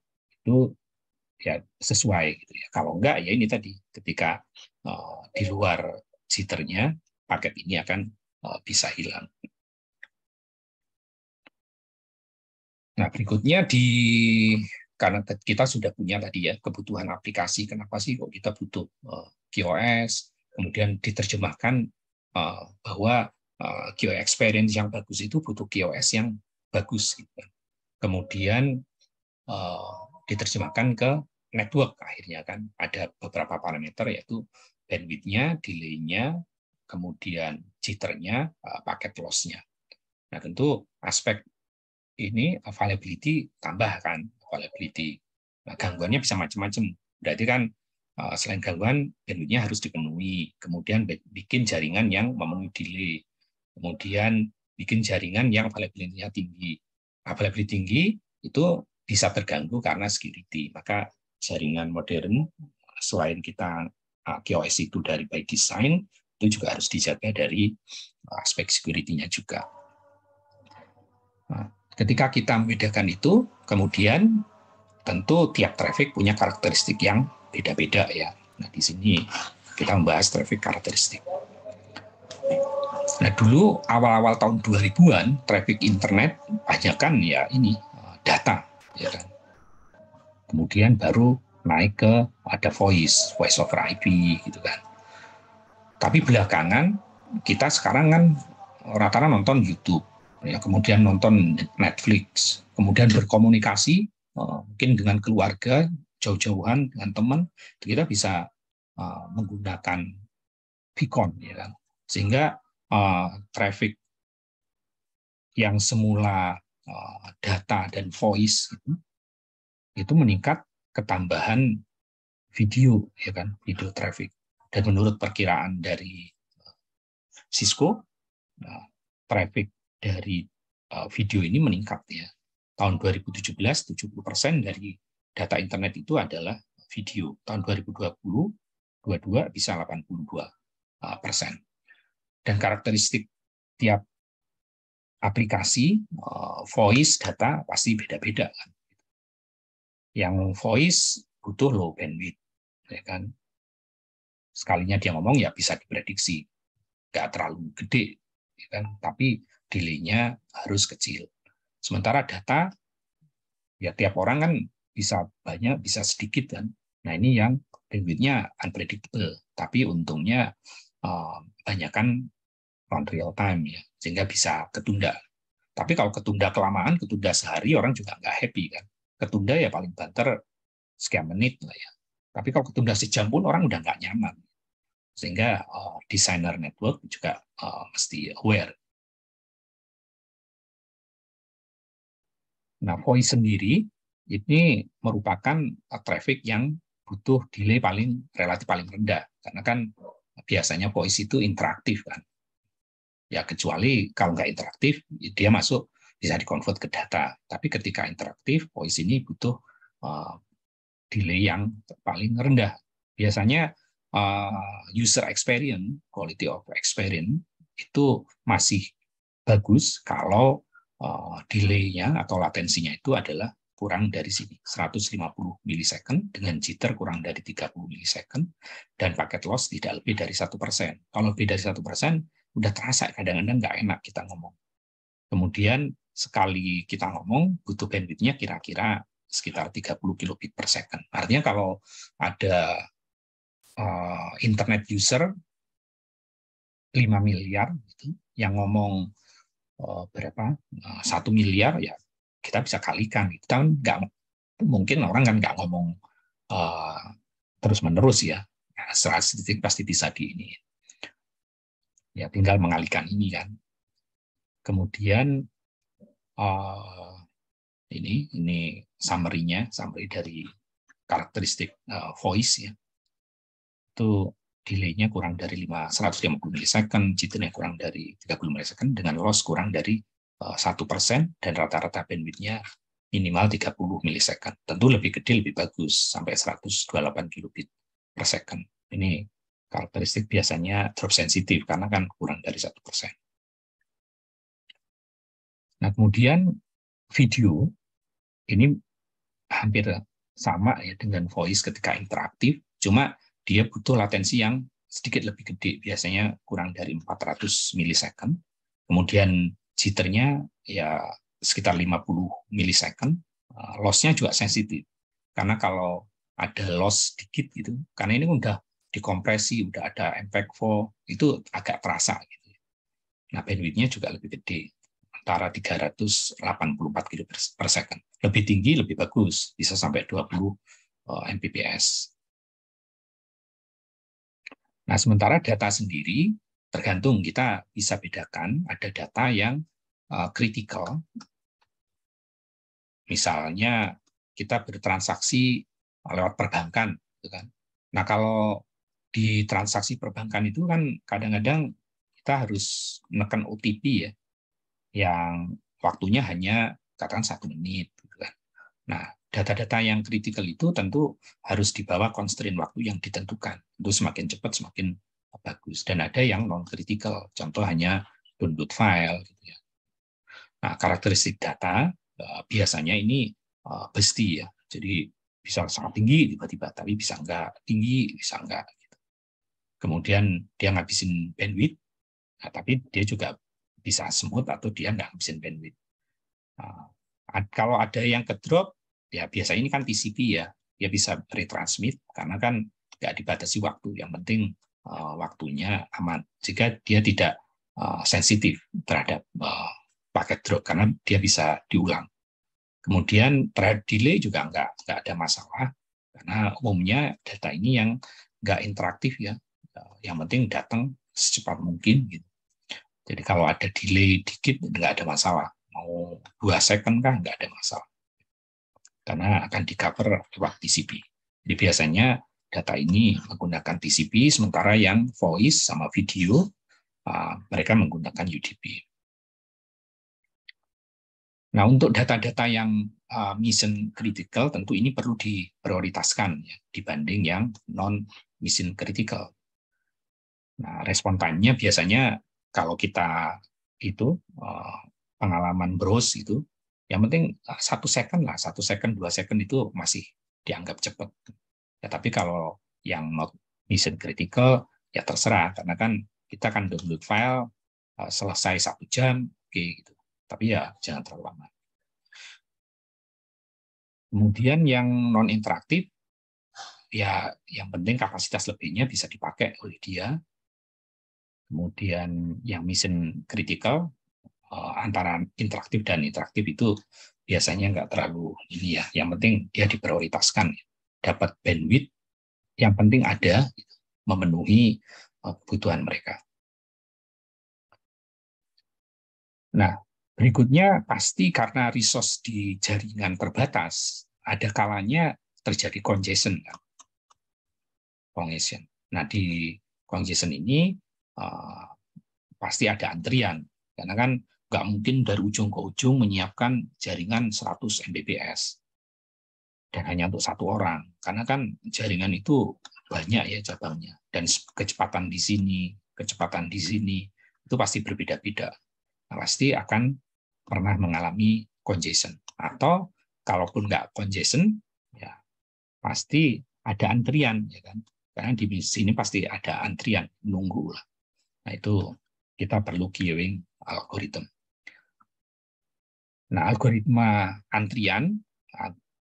itu ya sesuai gitu ya. Kalau enggak ya ini tadi ketika di luar jitternya paket ini akan bisa hilang. Nah, berikutnya karena kita sudah punya tadi ya kebutuhan aplikasi, kenapa sih kok kita butuh QoS, kemudian diterjemahkan bahwa QoS experience yang bagus itu butuh QoS yang bagus. Gitu. Kemudian diterjemahkan ke network akhirnya kan ada beberapa parameter yaitu bandwidth-nya, delay-nya, kemudian jitter-nya, paket loss-nya. Nah tentu aspek ini availability tambahkan availability. Nah, gangguannya bisa macam-macam. Berarti kan selain gangguan bandwidth-nya harus dipenuhi. Kemudian bikin jaringan yang memenuhi delay. Kemudian bikin jaringan yang availability-nya tinggi. Availability tinggi itu bisa terganggu karena security. Maka jaringan modern selain kita QoS itu dari by design, itu juga harus dijaga dari aspek security-nya juga. Nah, ketika kita membedakan itu, kemudian tentu tiap traffic punya karakteristik yang beda-beda ya. Nah, di sini kita membahas traffic karakteristik. Nah, dulu awal-awal tahun 2000-an traffic internet banyak kan ya ini data ya kan. Kemudian baru naik ke ada voice over IP gitu kan. Tapi belakangan kita sekarang kan rata-rata nonton YouTube, ya, kemudian nonton Netflix, kemudian berkomunikasi mungkin dengan keluarga jauh-jauhan dengan teman, kita bisa menggunakan beacon, ya kan, sehingga traffic yang semula data dan voice itu meningkat ketambahan video, ya kan, video traffic. Dan menurut perkiraan dari Cisco, traffic dari video ini meningkat ya. Tahun 2017 70% dari data internet itu adalah video. Tahun 2022 bisa 82%. Dan karakteristik tiap aplikasi voice data pasti beda-beda kan. Yang voice butuh low bandwidth, ya kan. Sekalinya dia ngomong ya bisa diprediksi, nggak terlalu gede, ya kan? Tapi delay-nya harus kecil. Sementara data ya tiap orang kan bisa banyak, bisa sedikit kan. Nah ini yang bandwidth-nya unpredictable, tapi untungnya banyak kan non real time ya, sehingga bisa ketunda. Tapi kalau ketunda kelamaan, ketunda sehari orang juga nggak happy kan. Ketunda ya paling banter sekian menit lah ya. Tapi kalau ketunda sejam pun orang udah nggak nyaman. Sehingga desainer network juga mesti aware. Nah, voice sendiri ini merupakan traffic yang butuh delay relatif paling rendah. Karena kan biasanya voice itu interaktif kan. Ya kecuali kalau nggak interaktif, dia masuk bisa dikonvert ke data. Tapi ketika interaktif, voice ini butuh delay yang paling rendah. Biasanya user experience, quality of experience itu masih bagus kalau delay-nya atau latensinya itu adalah kurang dari sini, 150 milisecond dengan jitter kurang dari 30 milisecond dan paket loss tidak lebih dari 1%. Kalau lebih dari 1%, udah terasa kadang-kadang nggak enak kita ngomong. Kemudian sekali kita ngomong, butuh bandwidth-nya kira-kira sekitar 30 kilobit per second. Artinya kalau ada internet user 5 miliar gitu, yang ngomong berapa 1 miliar ya kita bisa kalikan. Kita kan nggak mungkin orang kan nggak ngomong terus menerus ya. Statistik pasti bisa di ini. Ya tinggal mengalihkan ini kan. Kemudian ini summary-nya, summary dari karakteristik voice ya. Itu delay-nya kurang dari 150 milisecond, jitternya kurang dari 30 milisecond, dengan loss kurang dari 1%, dan rata-rata bandwidth-nya minimal 30 milisecond. Tentu lebih gede, lebih bagus, sampai 128 kilobit per second. Ini karakteristik biasanya drop sensitif, karena kan kurang dari 1%. Nah, kemudian video, ini hampir sama ya dengan voice ketika interaktif, cuma dia butuh latensi yang sedikit lebih gede, biasanya kurang dari 400 milisecond. Kemudian jitternya ya sekitar 50 milisecond. Loss-nya juga sensitif. Karena kalau ada loss sedikit gitu, karena ini udah dikompresi, udah ada MPEG-4, itu agak terasa gitu. Nah, bandwidth-nya juga lebih gede, antara 384 kilo per second. Lebih tinggi, lebih bagus, bisa sampai 20 Mbps. Nah, sementara data sendiri, tergantung, kita bisa bedakan, ada data yang kritikal, misalnya kita bertransaksi lewat perbankan, gitu kan. Nah, kalau di transaksi perbankan itu kan kadang-kadang kita harus menekan OTP ya, yang waktunya hanya katakan 1 menit. Gitu kan. Nah, data-data yang kritikal itu tentu harus di bawah constraint waktu yang ditentukan. Itu semakin cepat semakin bagus. Dan ada yang non-kritikal, contoh hanya download file. Gitu ya. Nah, karakteristik data biasanya ini pasti ya. Jadi bisa sangat tinggi tiba-tiba, tapi bisa enggak tinggi, bisa enggak. Gitu. Kemudian dia ngabisin bandwidth, nah, tapi dia juga bisa smooth atau dia nggak ngabisin bandwidth. Nah, kalau ada yang ke drop, ya biasa ini kan TCP ya, dia bisa retransmit karena kan nggak dibatasi waktu. Yang penting waktunya aman. Jika dia tidak sensitif terhadap paket drop karena dia bisa diulang. Kemudian thread delay juga nggak ada masalah karena umumnya data ini yang nggak interaktif ya. Yang penting datang secepat mungkin gitu. Jadi kalau ada delay dikit nggak ada masalah. Mau 2 second kah nggak ada masalah. Karena akan di cover lewat TCP. Jadi biasanya data ini menggunakan TCP, sementara yang voice sama video mereka menggunakan UDP. Nah, untuk data-data yang mission critical tentu ini perlu diprioritaskan ya, dibanding yang non mission critical. Nah, respon time-nya biasanya kalau kita itu pengalaman browse itu, yang penting 1 second lah, 1 second, 2 second itu masih dianggap cepat. Ya, tapi kalau yang not mission critical ya terserah, karena kan kita kan download file selesai 1 jam, oke gitu. Tapi ya jangan terlalu lama. Kemudian yang non interaktif, ya yang penting kapasitas lebihnya bisa dipakai oleh dia. Kemudian yang mission critical antara interaktif dan interaktif itu biasanya nggak terlalu ini ya. Yang penting dia diprioritaskan, dapat bandwidth, yang penting ada memenuhi kebutuhan mereka. Nah, berikutnya pasti karena resource di jaringan terbatas, ada kalanya terjadi congestion. Nah, di congestion ini pasti ada antrian, karena kan nggak mungkin dari ujung ke ujung menyiapkan jaringan 100 Mbps dan hanya untuk 1 orang, karena kan jaringan itu banyak ya cabangnya, dan kecepatan di sini, kecepatan di sini itu pasti berbeda-beda. Nah, pasti akan pernah mengalami congestion, atau kalaupun nggak congestion, ya pasti ada antrian, ya kan? Karena di sini pasti ada antrian menunggu lah. Nah, itu kita perlu queuing algoritma. Nah, algoritma antrian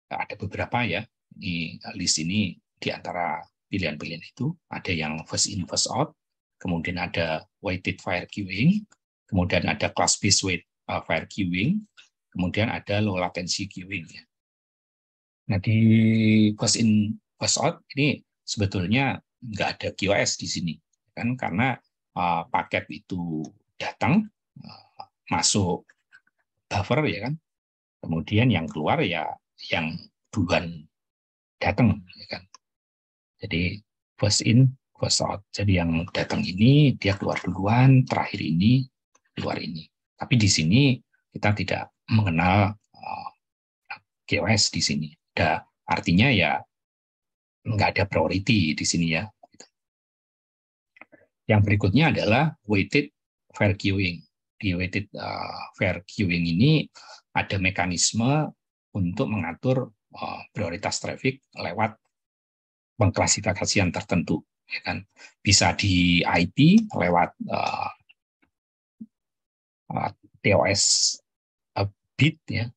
ada beberapa ya. Di list ini di antara pilihan-pilihan itu ada yang first in first out, kemudian ada weighted fire queuing, kemudian ada class based weight fire queuing, kemudian ada low latency queuing. Nah, di first in first out ini sebetulnya nggak ada QoS di sini, kan, karena paket itu datang masuk buffer ya kan, kemudian yang keluar ya yang duluan datang ya kan. Jadi first in first out. Jadi yang datang ini dia keluar duluan, terakhir ini keluar ini. Tapi di sini kita tidak mengenal QoS di sini. Ada artinya ya nggak ada priority di sini ya. Yang berikutnya adalah weighted fair queuing. Di weighted fair queuing ini ada mekanisme untuk mengatur prioritas traffic lewat pengklasifikasian tertentu. Ya kan? Bisa di IP lewat TOS bit ya,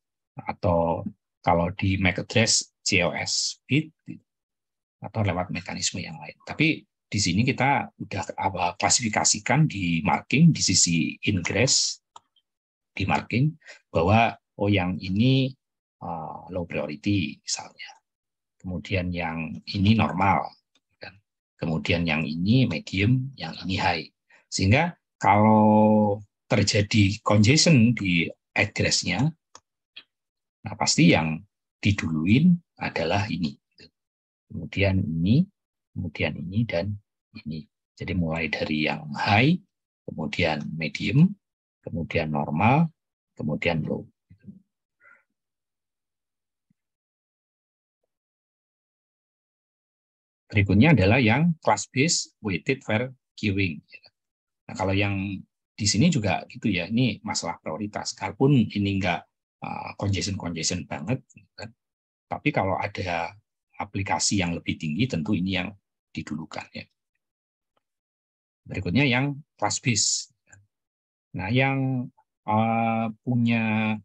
atau kalau di MAC address COS bit, atau lewat mekanisme yang lain. Tapi di sini kita udah klasifikasikan di marking di sisi ingress di marking bahwa yang ini low priority misalnya, kemudian yang ini normal, kan? Kemudian yang ini medium, yang ini high. Sehingga kalau terjadi congestion di address-nya, nah pasti yang diduluin adalah ini. Kemudian ini, dan ini. Jadi mulai dari yang high, kemudian medium, kemudian normal, kemudian low. Berikutnya adalah yang class based weighted fair queuing. Nah, kalau yang di sini juga gitu ya, ini masalah prioritas. Kalaupun ini enggak congestion banget, kan? Tapi kalau ada aplikasi yang lebih tinggi, tentu ini yang didulukan ya. Berikutnya yang class base. Nah, yang punya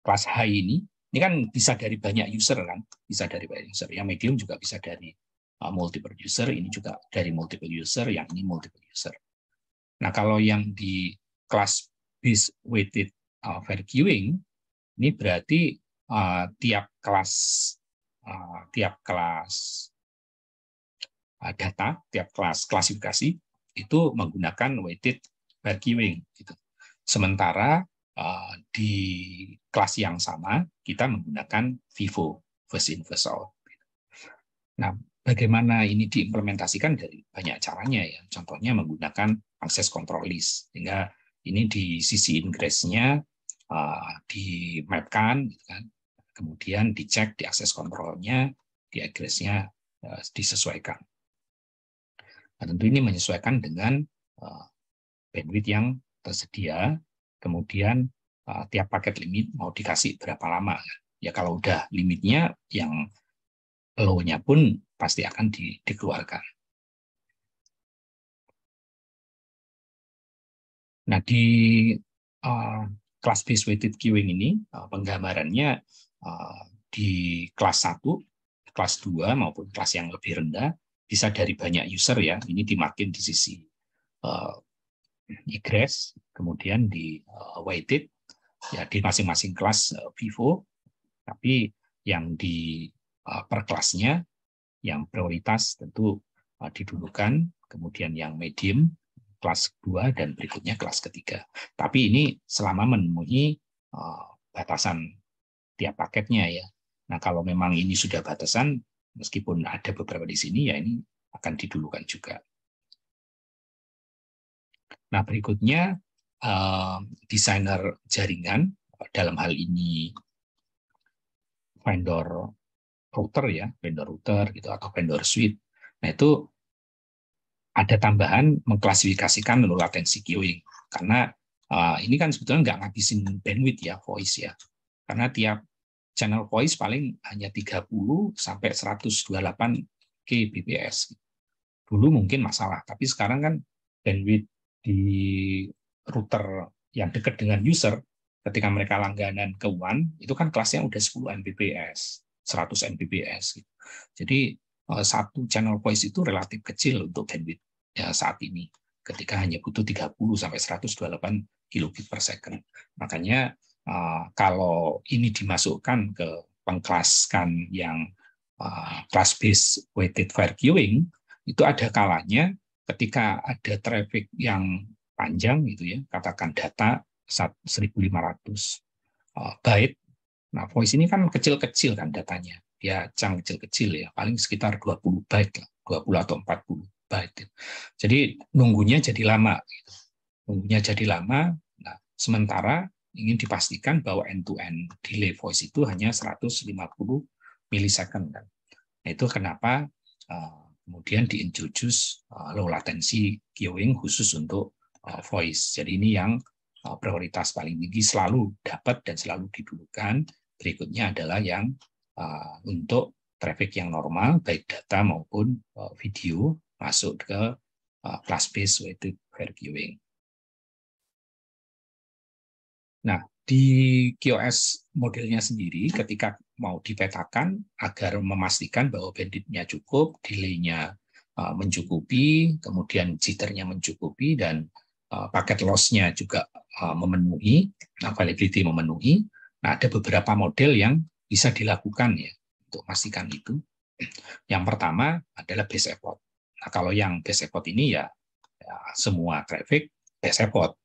kelas high ini kan bisa dari banyak user kan, bisa dari banyak user. Yang medium juga bisa dari multiple user, ini juga dari multiple user, yang ini multiple user. Nah, kalau yang di class base weighted fair queuing ini berarti tiap kelas data, tiap kelas klasifikasi itu menggunakan weighted fair queuing gitu. Sementara di kelas yang sama kita menggunakan FIFO, first in first out. Nah, bagaimana ini diimplementasikan dari banyak caranya ya. Contohnya menggunakan access control list, sehingga ini di sisi ingress-nya dimapkan, gitu kan. Kemudian dicek di access control-nya, di address-nya disesuaikan. Nah, tentu ini menyesuaikan dengan bandwidth yang tersedia, kemudian tiap paket limit mau dikasih berapa lama. Ya kalau udah limitnya, yang low-nya pun pasti akan dikeluarkan. Nah, di class based weighted queuing ini, penggambarannya di kelas 1, kelas 2, maupun kelas yang lebih rendah, bisa dari banyak user ya, ini dimakin di sisi egress, kemudian di weighted, ya di masing-masing kelas FIFO, tapi yang di per kelasnya, yang prioritas tentu didulukan, kemudian yang medium, kelas 2, dan berikutnya kelas ketiga. Tapi ini selama memenuhi batasan tiap paketnya ya. Nah, kalau memang ini sudah batasan, meskipun ada beberapa di sini, ya ini akan didulukan juga. Nah, berikutnya desainer jaringan, dalam hal ini vendor router ya, vendor router gitu, atau vendor switch. Nah, itu ada tambahan mengklasifikasikan low latency queuing, karena ini kan sebetulnya nggak ngabisin bandwidth ya, voice ya, karena tiap channel voice paling hanya 30 sampai 128 kbps. Dulu mungkin masalah, tapi sekarang kan bandwidth di router yang dekat dengan user, ketika mereka langganan ke WAN, itu kan kelasnya udah 10 Mbps, 100 Mbps. Jadi satu channel voice itu relatif kecil untuk bandwidth ya saat ini, ketika hanya butuh 30 sampai 128 kilobit per second. Makanya kalau ini dimasukkan ke pengkelaskan yang class based weighted fair queuing, itu ada kalanya ketika ada traffic yang panjang gitu ya, katakan data 1.500 byte. Nah, voice ini kan kecil-kecil kan datanya. Dia kecil-kecil ya, paling sekitar 20 byte lah, 20 atau 40 byte. Jadi nunggunya jadi lama gitu. Nunggunya jadi lama. Nah, sementara ingin dipastikan bahwa end-to-end delay voice itu hanya 150 milisecond kan. Nah, itu kenapa kemudian diintroduce low latency queuing khusus untuk voice. Jadi ini yang prioritas paling tinggi selalu dapat dan selalu didulukan. Berikutnya adalah yang untuk traffic yang normal, baik data maupun video, masuk ke class based weighted fair queuing. Nah, di QoS modelnya sendiri, ketika mau dipetakan agar memastikan bahwa bandwidth-nya cukup, delay-nya mencukupi, kemudian jitter-nya mencukupi, dan paket loss-nya juga memenuhi, availability memenuhi. Nah, ada beberapa model yang bisa dilakukan ya untuk memastikan itu. Yang pertama adalah base effort. Nah, kalau yang base effort ini ya semua traffic base effort.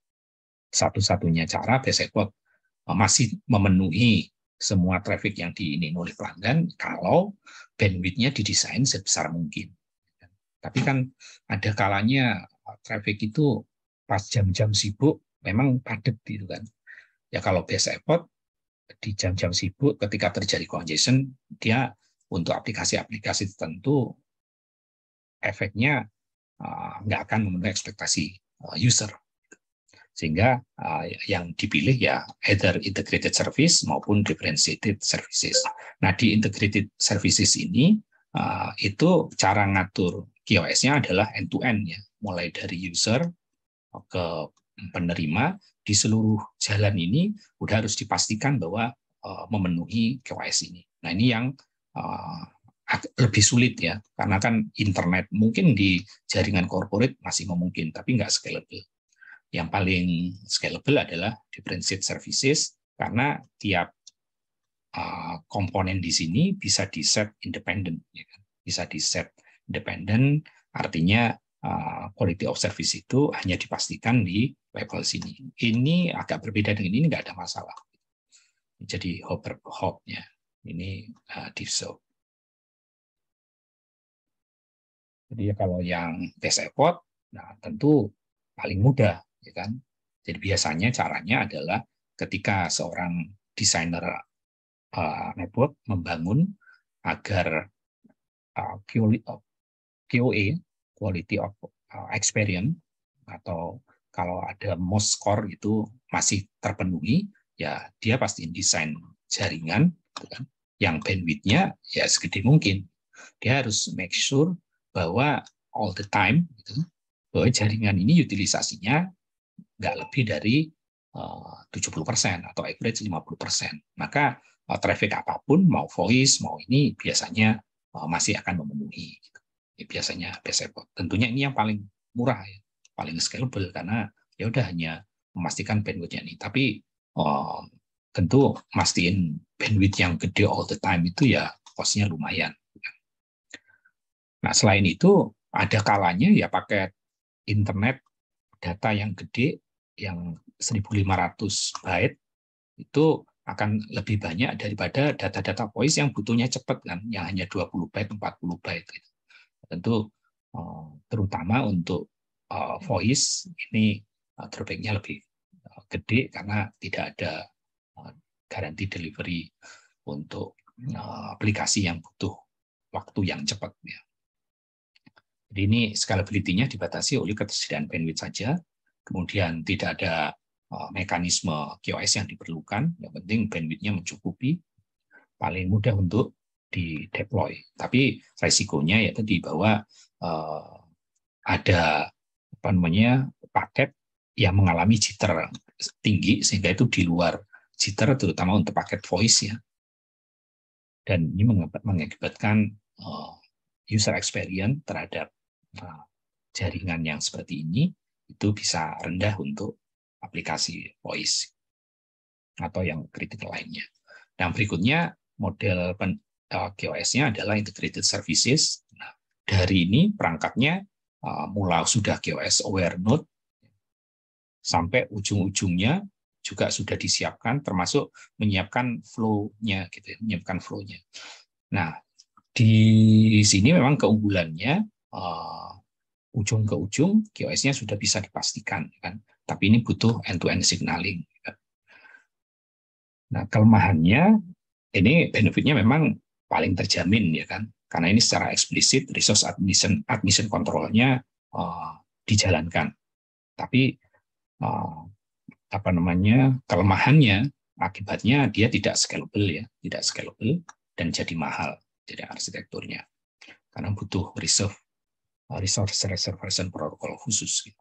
Satu-satunya cara base effort masih memenuhi semua traffic yang diinin oleh pelanggan kalau bandwidth-nya didesain sebesar mungkin. Tapi kan ada kalanya traffic itu pas jam-jam sibuk memang padat gitu kan. Ya kalau base effort di jam-jam sibuk ketika terjadi congestion, dia untuk aplikasi-aplikasi tertentu efeknya nggak akan memenuhi ekspektasi user. Sehingga yang dipilih ya either integrated service maupun differentiated services. Nah, di integrated services ini itu cara ngatur QoS-nya adalah end-to-end ya, mulai dari user ke penerima di seluruh jalan ini udah harus dipastikan bahwa memenuhi QoS ini. Nah, ini yang lebih sulit ya, karena kan internet mungkin di jaringan corporate masih memungkinkan, tapi nggak scalable. Yang paling scalable adalah differentiated services karena tiap komponen di sini bisa di-set independent, ya kan? Bisa di-set independent, artinya quality of service itu hanya dipastikan di level sini. Ini agak berbeda dengan ini, nggak ada masalah. Jadi hop-nya ini di-solve. Jadi kalau yang base effort, nah tentu paling mudah, ya kan? Jadi biasanya caranya adalah ketika seorang desainer network membangun agar QoE, quality of experience, atau kalau ada most score itu masih terpenuhi, ya dia pasti desain jaringan, kan, yang bandwidth-nya ya segede mungkin. Dia harus make sure bahwa all the time, gitu, bahwa jaringan ini utilisasinya nggak lebih dari 70% atau average 50%. Maka traffic apapun, mau voice, mau ini, biasanya masih akan memenuhi. Gitu. Biasanya base effort. Tentunya ini yang paling murah, ya, paling scalable, karena ya udah hanya memastikan bandwidth-nya ini. Tapi tentu mastiin bandwidth yang gede all the time itu ya cost-nya lumayan. Nah, selain itu, ada kalanya ya paket internet data yang gede, yang 1.500 byte, itu akan lebih banyak daripada data-data voice yang butuhnya cepat, kan, yang hanya 20 byte, 40 byte. Gitu. Tentu, terutama untuk voice, ini drawback-nya lebih gede karena tidak ada garansi delivery untuk aplikasi yang butuh waktu yang cepat. Ya. Jadi ini scalability-nya dibatasi oleh ketersediaan bandwidth saja, kemudian tidak ada mekanisme QoS yang diperlukan, yang penting bandwidth-nya mencukupi, paling mudah untuk di-deploy. Tapi resikonya ya tadi bahwa ada paket yang mengalami jitter tinggi, sehingga itu di luar jitter, terutama untuk paket voice ya. Dan ini mengakibatkan user experience terhadap jaringan yang seperti ini itu bisa rendah untuk aplikasi voice atau yang kritikal lainnya. Yang berikutnya model QoS-nya adalah integrated services. Nah, dari ini perangkatnya mulai sudah QoS aware node sampai ujung-ujungnya juga sudah disiapkan, termasuk menyiapkan flow-nya, gitu, menyiapkan flow-nya. Nah, di sini memang keunggulannya ujung ke ujung QoS-nya sudah bisa dipastikan, kan? Tapi ini butuh end-to-end signaling. Nah, kelemahannya ini benefitnya memang paling terjamin, ya kan? Karena ini secara eksplisit resource admission control-nya dijalankan. Tapi kelemahannya akibatnya dia tidak scalable, ya, tidak scalable dan jadi mahal jadi arsitekturnya. Karena butuh resource reservation protocol khusus.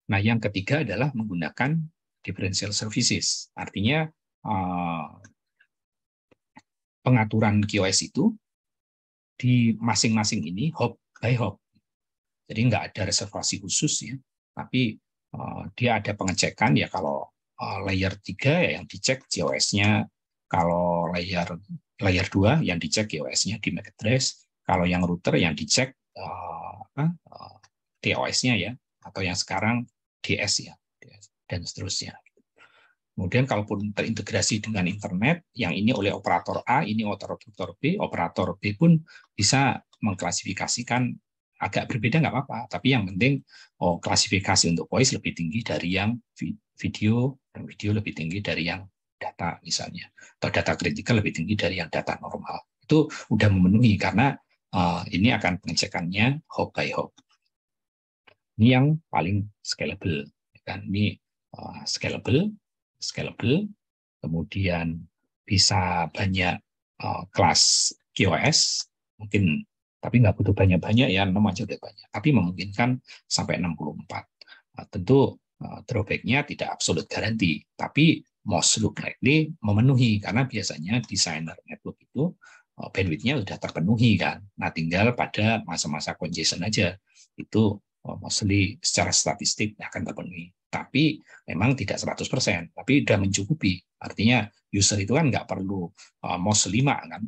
Nah, yang ketiga adalah menggunakan differential services. Artinya pengaturan QoS itu di masing-masing ini hop by hop. Jadi nggak ada reservasi khusus ya, tapi dia ada pengecekan ya. Kalau layer 3 ya yang dicek QoS-nya, kalau layer 2 yang dicek QoS-nya di MAC address, kalau yang router yang dicek TOS-nya ya, atau yang sekarang DS ya, dan seterusnya. Kemudian kalaupun terintegrasi dengan internet, yang ini oleh operator A, ini operator B pun bisa mengklasifikasikan agak berbeda nggak apa-apa, tapi yang penting klasifikasi untuk voice lebih tinggi dari yang video, dan video lebih tinggi dari yang data misalnya, atau data kritikal lebih tinggi dari yang data normal. Itu udah memenuhi karena ini akan pengecekannya hop by hop. Ini yang paling scalable, kan? Ini scalable, kemudian bisa banyak kelas QoS, mungkin, tapi nggak butuh banyak-banyak ya, 6 aja udah banyak, tapi memungkinkan sampai 64. Tentu drawback-nya tidak absolute garanti, tapi most likely memenuhi, karena biasanya desainer network itu bandwidth-nya sudah terpenuhi kan. Nah, tinggal pada masa-masa congestion aja, itu mostly secara statistik akan terpenuhi. Tapi memang tidak 100%, tapi sudah mencukupi. Artinya user itu kan nggak perlu MOS 5 kan,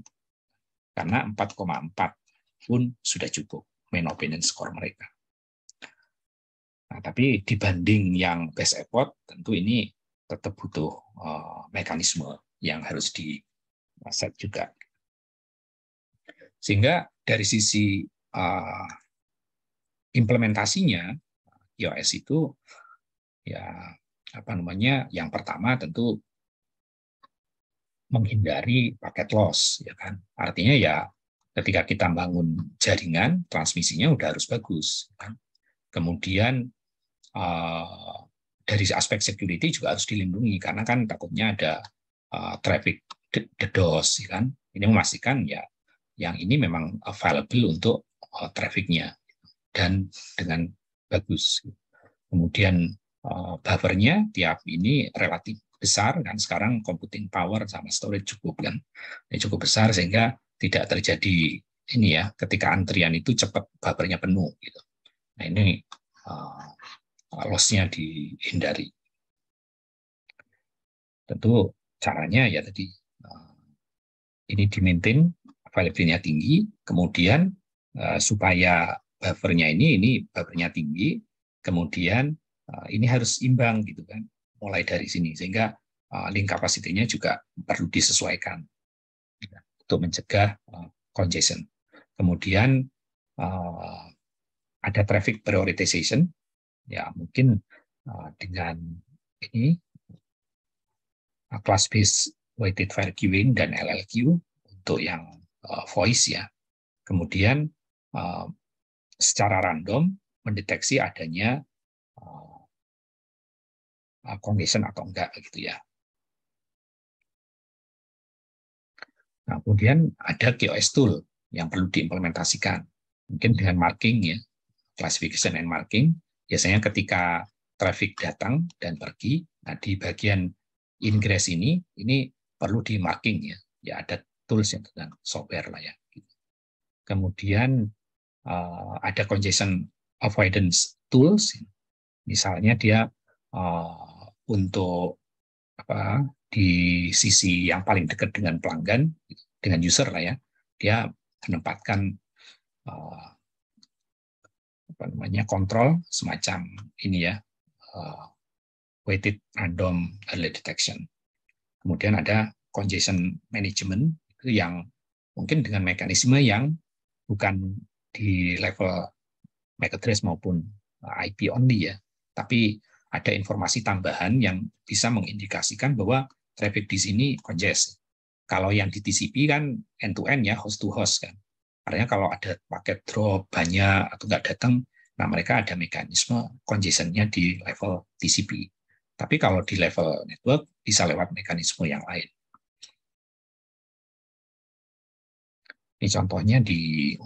karena 4,4 pun sudah cukup main opinion score mereka. Nah, tapi dibanding yang best effort, tentu ini tetap butuh mekanisme yang harus di set juga. Sehingga dari sisi implementasinya, QoS itu ya yang pertama tentu menghindari paket loss, ya kan. Artinya ya ketika kita bangun jaringan, transmisinya udah harus bagus, kan. Kemudian dari aspek security juga harus dilindungi, karena kan takutnya ada traffic DDoS, ya kan. Ini memastikan ya yang ini memang available untuk trafficnya dan dengan bagus. Kemudian buffernya tiap ini relatif besar kan, sekarang computing power sama storage cukup kan, ini cukup besar sehingga tidak terjadi ini ya, ketika antrian itu cepat buffernya penuh gitu. Nah, ini loss-nya dihindari. Tentu caranya ya tadi ini di-maintain availability-nya tinggi, kemudian supaya buffernya ini buffernya tinggi, kemudian ini harus imbang gitu kan, mulai dari sini, sehingga link capacity-nya juga perlu disesuaikan untuk mencegah congestion. Kemudian ada traffic prioritization, ya mungkin dengan ini class based weighted file queuing dan LLQ untuk yang voice ya. Kemudian secara random mendeteksi adanya congestion atau enggak gitu ya. Nah, kemudian ada QoS tool yang perlu diimplementasikan. Mungkin dengan marking ya, classification and marking. Biasanya ketika traffic datang dan pergi, nah di bagian ingress ini perlu di marking ya. Ya ada tools yang tentang software lah ya. Kemudian ada congestion avoidance tools. Misalnya dia untuk di sisi yang paling dekat dengan pelanggan, dengan user lah ya, dia menempatkan kontrol semacam ini ya, weighted random early detection. Kemudian ada congestion management itu yang mungkin dengan mekanisme yang bukan di level MAC address maupun IP only ya, tapi ada informasi tambahan yang bisa mengindikasikan bahwa traffic di sini congest. Kalau yang di TCP kan end-to-end ya, host-to-host kan. Artinya kalau ada paket drop banyak atau nggak datang, nah mereka ada mekanisme congestion-nya di level TCP. Tapi kalau di level network bisa lewat mekanisme yang lain. Ini contohnya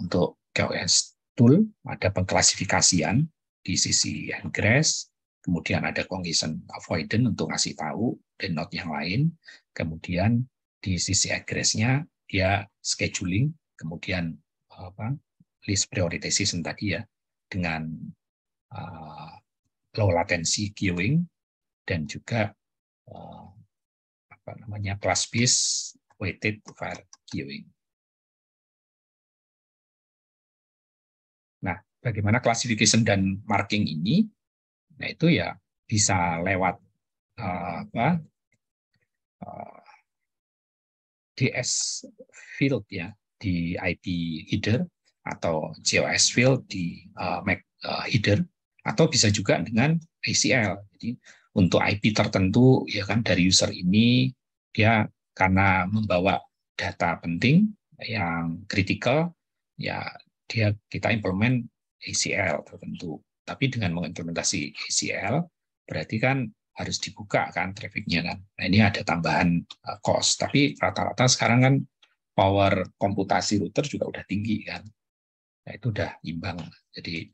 untuk QoS tool ada pengklasifikasian di sisi ingress, kemudian ada congestion avoidance untuk ngasih tahu dan node yang lain, kemudian di sisi egress-nya dia scheduling, kemudian list prioritization tadi ya, dengan low latency queuing, dan juga class based weighted file queuing. Nah, bagaimana classification dan marking ini? Nah, itu ya bisa lewat DS field ya di IP header, atau COS field di MAC header, atau bisa juga dengan ACL. Jadi untuk IP tertentu ya kan, dari user ini dia karena membawa data penting yang kritikal, ya kita implement ACL tertentu. Tapi dengan mengimplementasi ACL berarti kan harus dibuka kan trafficnya kan. Nah, ini ada tambahan cost. Tapi rata-rata sekarang kan power komputasi router juga udah tinggi kan. Nah, itu udah imbang. Jadi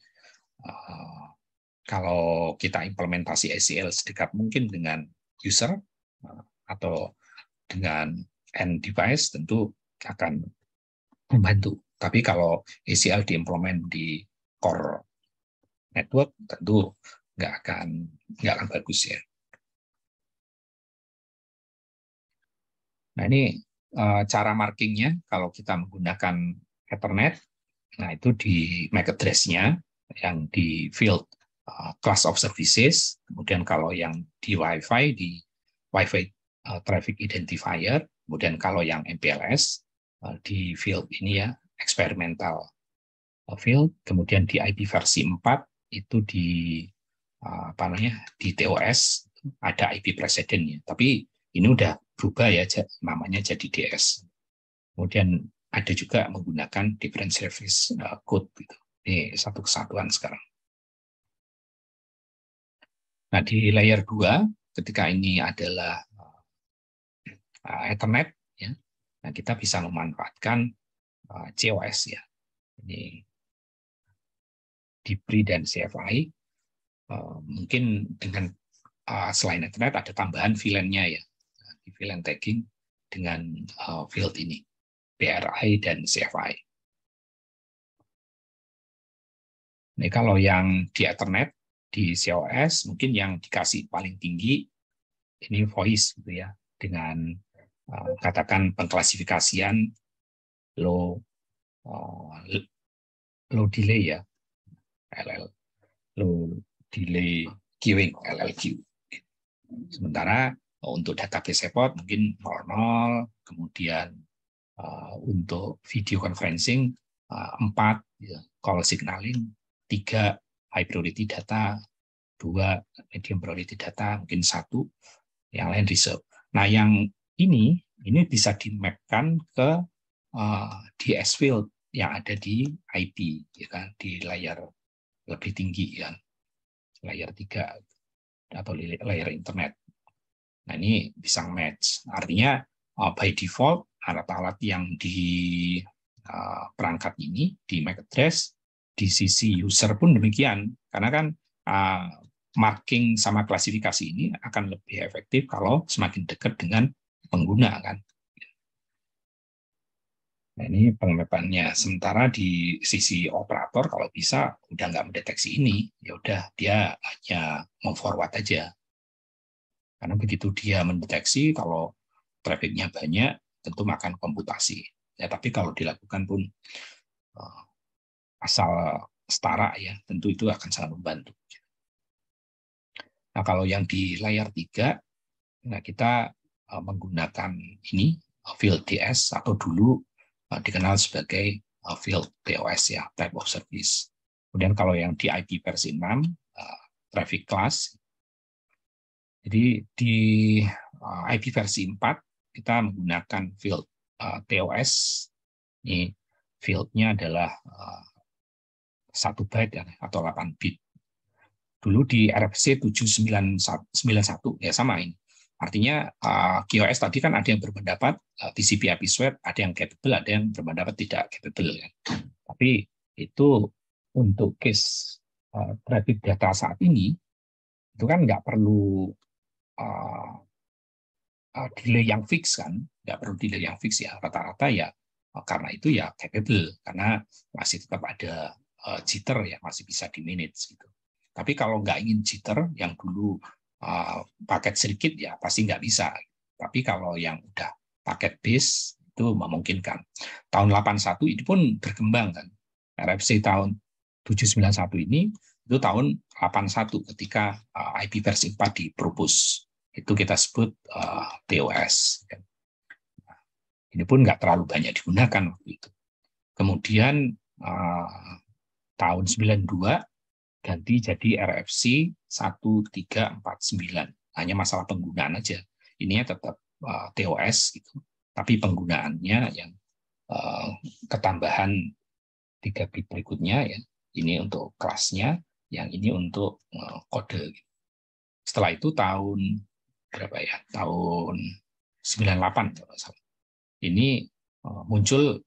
kalau kita implementasi ACL sedekat mungkin dengan user atau dengan end device, tentu akan membantu. Tapi kalau ACL diimplement di core network, tentu nggak akan bagus ya. Nah, ini cara markingnya kalau kita menggunakan Ethernet. Nah, itu di MAC address-nya yang di field class of services. Kemudian kalau yang di Wi-Fi, di Wi-Fi traffic identifier. Kemudian kalau yang MPLS di field ini ya, experimental field. Kemudian di IP versi 4 itu di di TOS ada IP presidennya. Tapi ini udah berubah ya, namanya jadi DS. Kemudian ada juga menggunakan different service code gitu. Ini satu kesatuan sekarang. Nah, di layer 2 ketika ini adalah Ethernet ya. Nah, kita bisa memanfaatkan COS ya. Ini DBRI dan CFI. Mungkin dengan selain Ethernet ada tambahan VLAN-nya ya. Di VLAN tagging dengan field ini, BRI dan CFI. Ini kalau yang di Ethernet, di COS, mungkin yang dikasih paling tinggi ini voice gitu ya, dengan katakan pengklasifikasian low delay ya, low delay queuing, LLQ. Sementara untuk database report mungkin 00, kemudian untuk video conferencing 4, ya, call signaling 3, high priority data 2, medium priority data mungkin 1, yang lain reserve. Nah, yang ini bisa di-mapkan ke DS field yang ada di IP ya kan, di layar lebih tinggi kan, layar 3 atau layar internet. Nah, ini bisa match. Artinya by default alat-alat yang di perangkat ini di MAC address di sisi user pun demikian, karena kan marking sama klasifikasi ini akan lebih efektif kalau semakin dekat dengan pengguna kan. Nah, ini pengemapannya. Sementara di sisi operator kalau bisa udah nggak mendeteksi ini, ya udah dia hanya memforward aja. Karena begitu dia mendeteksi kalau trafficnya banyak, tentu makan komputasi. Ya, tapi kalau dilakukan pun asal setara ya, tentu itu akan sangat membantu. Nah, kalau yang di layar 3, nah kita menggunakan ini field DS atau dulu dikenal sebagai field TOS ya, type of service. Kemudian kalau yang di IP versi 6, traffic class. Jadi di IP versi 4 kita menggunakan field TOS. Ini fieldnya adalah 1 byte ya, atau 8 bit. Dulu di RFC 791 ya sama ini. Artinya QoS tadi kan ada yang berpendapat TCP IP swap ada yang capable, ada yang berpendapat tidak capable kan. Tapi itu untuk case traffic data saat ini itu kan nggak perlu delay yang fix kan, nggak perlu delay yang fix ya, rata-rata ya karena itu ya capable, karena masih tetap ada jitter ya, masih bisa di manage gitu. Tapi kalau nggak ingin jitter, yang dulu paket sedikit ya pasti nggak bisa. Tapi kalau yang udah paket base itu memungkinkan. Tahun 81 ini pun berkembang kan. RFC tahun 791 ini itu tahun 81 ketika IP versi 4 dipropose. Itu kita sebut TOS. Ini pun nggak terlalu banyak digunakan waktu itu. Kemudian tahun 92 ganti jadi RFC 1349. Hanya masalah penggunaan aja. Ini tetap TOS gitu. Tapi penggunaannya yang ketambahan 3 bit berikutnya ya. Ini untuk kelasnya, yang ini untuk kode. Setelah itu tahun berapa ya? Tahun 98 kalau salah. Ini muncul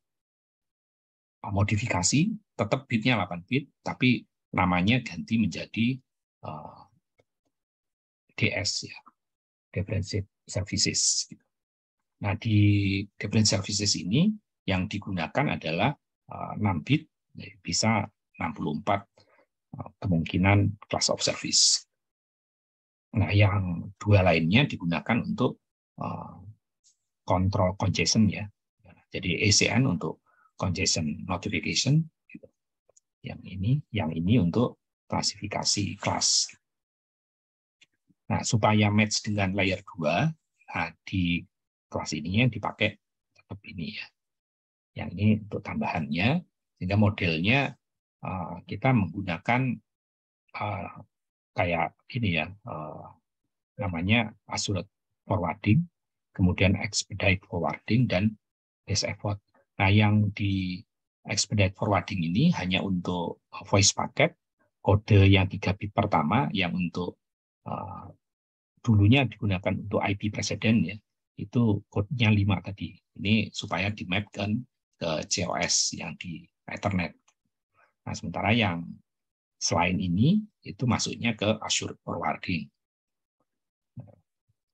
modifikasi, tetap bitnya 8 bit, tapi namanya ganti menjadi DS ya, Differentiated Services. Nah, di Differentiated Services ini yang digunakan adalah 6 bit, bisa 64 kemungkinan class of service. Nah, yang dua lainnya digunakan untuk control congestion ya. Jadi ACN untuk congestion notification. Yang ini untuk klasifikasi kelas. Nah, supaya match dengan layer 2, nah, di kelas ini yang dipakai tetap ini ya. Yang ini untuk tambahannya, sehingga modelnya kita menggunakan kayak ini ya, namanya assured forwarding, kemudian expedite forwarding, dan base effort. Nah, yang di expedite forwarding ini hanya untuk voice packet, kode yang 3 bit pertama, yang untuk dulunya digunakan untuk IP presiden ya, itu kodenya 5 tadi. Ini supaya di-mapkan ke COS yang di Ethernet. Nah, sementara yang selain ini itu masuknya ke assured forwarding.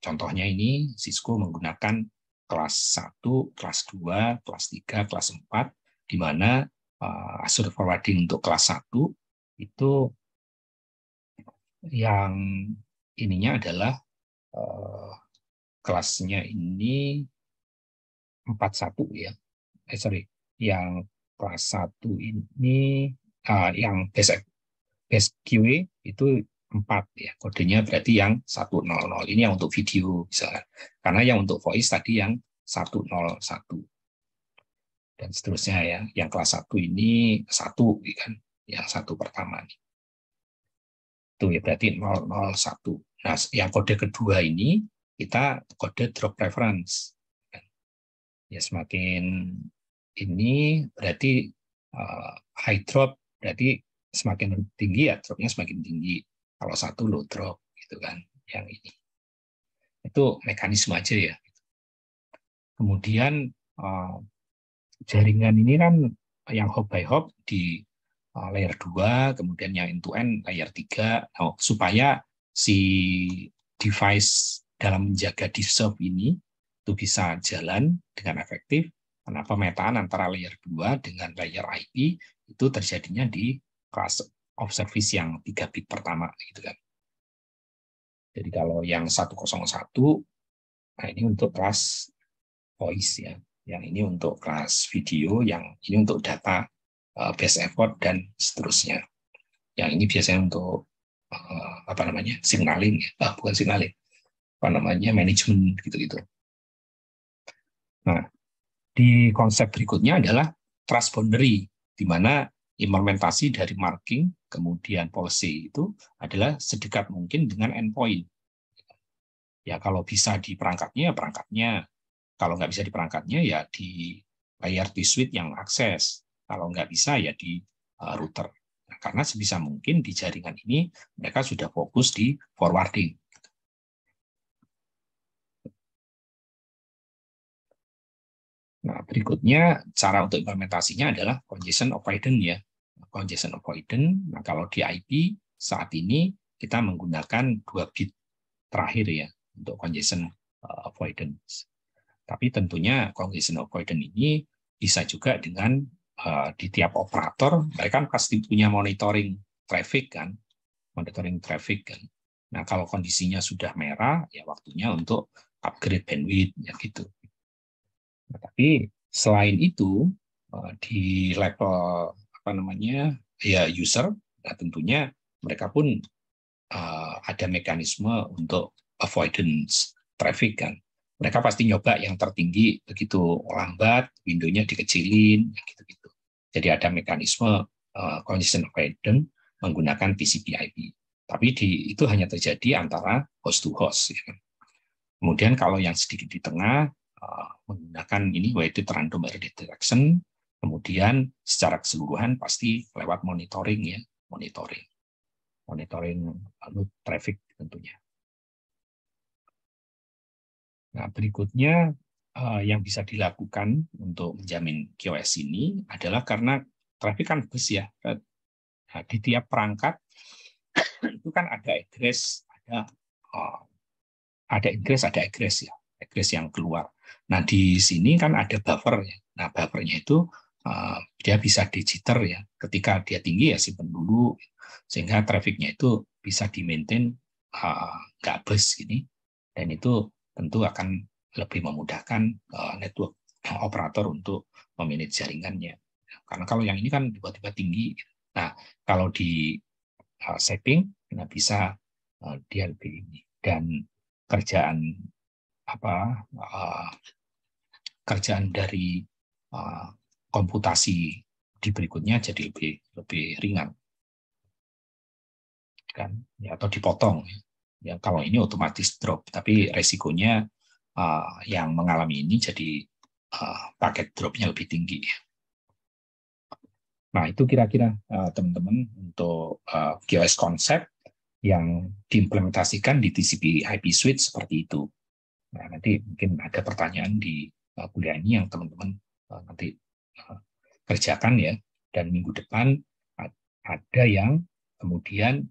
Contohnya ini Cisco menggunakan kelas 1, kelas 2, kelas 3, kelas 4, di mana assured forwarding untuk kelas 1 itu yang ininya adalah kelasnya ini 41 ya. Yang kelas 1 ini yang base QA itu 4 ya. Kodenya berarti yang 100. Ini yang untuk video misalnya. Karena yang untuk voice tadi yang 101. Dan seterusnya ya. Yang kelas 1 ini 1 kan. Yang 1 pertama nih. Itu ya berarti 001. Nah, yang kode kedua ini kita kode drop preference. Ya, semakin ini berarti high drop, berarti semakin tinggi ya dropnya semakin tinggi. Kalau 1 low drop gitu kan. Yang ini. Itu mekanisme aja ya. Kemudian jaringan ini kan yang hop by hop di layer 2, kemudian yang end-to-end layer 3, supaya si device dalam menjaga deserve ini itu bisa jalan dengan efektif, karena pemetaan antara layer 2 dengan layer IP itu terjadinya di class of service yang 3 bit pertama gitu kan. Jadi kalau yang 101, nah ini untuk kelas voice ya. Yang ini untuk kelas video, yang ini untuk data base effort dan seterusnya. Yang ini biasanya untuk apa namanya? Signaling ya. Bukan signaling. Apa namanya? Manajemen gitu-gitu. Nah, di konsep berikutnya adalah trust boundary, di mana implementasi dari marking kemudian policy itu adalah sedekat mungkin dengan endpoint. Ya kalau bisa di perangkatnya, ya perangkatnya. Kalau nggak bisa di perangkatnya, ya di layer T-Suite yang akses. Kalau nggak bisa, ya di router. Nah, karena sebisa mungkin di jaringan ini mereka sudah fokus di forwarding. Nah, berikutnya cara untuk implementasinya adalah congestion avoidance ya. Congestion avoidance. Nah, kalau di IP saat ini kita menggunakan 2 bit terakhir ya untuk congestion avoidance. Tapi tentunya congestion avoidance ini bisa juga dengan di tiap operator mereka kan pasti punya monitoring traffic kan, kan. Nah, kalau kondisinya sudah merah, ya waktunya untuk upgrade bandwidth ya gitu. Nah, tapi selain itu di level apa namanya ya user, nah tentunya mereka pun ada mekanisme untuk avoidance traffic kan. Mereka pasti nyoba yang tertinggi begitu lambat, windownya dikecilin, gitu-gitu. Jadi ada mekanisme congestion avoidance menggunakan TCP/IP. Tapi itu hanya terjadi antara host to host. Ya. Kemudian kalau yang sedikit di tengah menggunakan ini weighted random error detection, kemudian secara keseluruhan pasti lewat monitoring ya, monitoring traffic tentunya. Nah, berikutnya yang bisa dilakukan untuk menjamin QoS ini adalah karena traffic kan bus ya. Nah, di tiap perangkat itu kan ada egress, ada egress ya, egress yang keluar. Nah, di sini kan ada buffer ya. Nah, buffernya itu dia bisa digital ya. Ketika dia tinggi ya simpan dulu sehingga trafficnya itu bisa di-maintain nggak bus gini. Dan itu tentu akan lebih memudahkan network operator untuk memanage jaringannya. Karena kalau yang ini kan tiba-tiba tinggi. Nah, kalau di setting, nah bisa dia lebih ini. Dan kerjaan dari komputasi di berikutnya jadi lebih ringan kan ya, atau dipotong ya. Kalau ini otomatis drop, tapi resikonya yang mengalami ini jadi paket dropnya lebih tinggi. Nah, itu kira-kira teman-teman untuk QoS konsep yang diimplementasikan di TCP/IP switch seperti itu. Nah, nanti mungkin ada pertanyaan di kuliah ini yang teman-teman nanti kerjakan ya. Dan minggu depan ada yang kemudian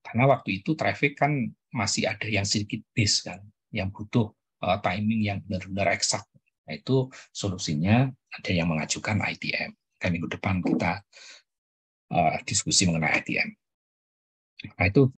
karena waktu itu traffic kan masih ada yang sedikit base kan, yang butuh timing yang benar-benar eksak. Nah, itu solusinya ada yang mengajukan ITM. Dan minggu depan kita diskusi mengenai ITM. Nah, itu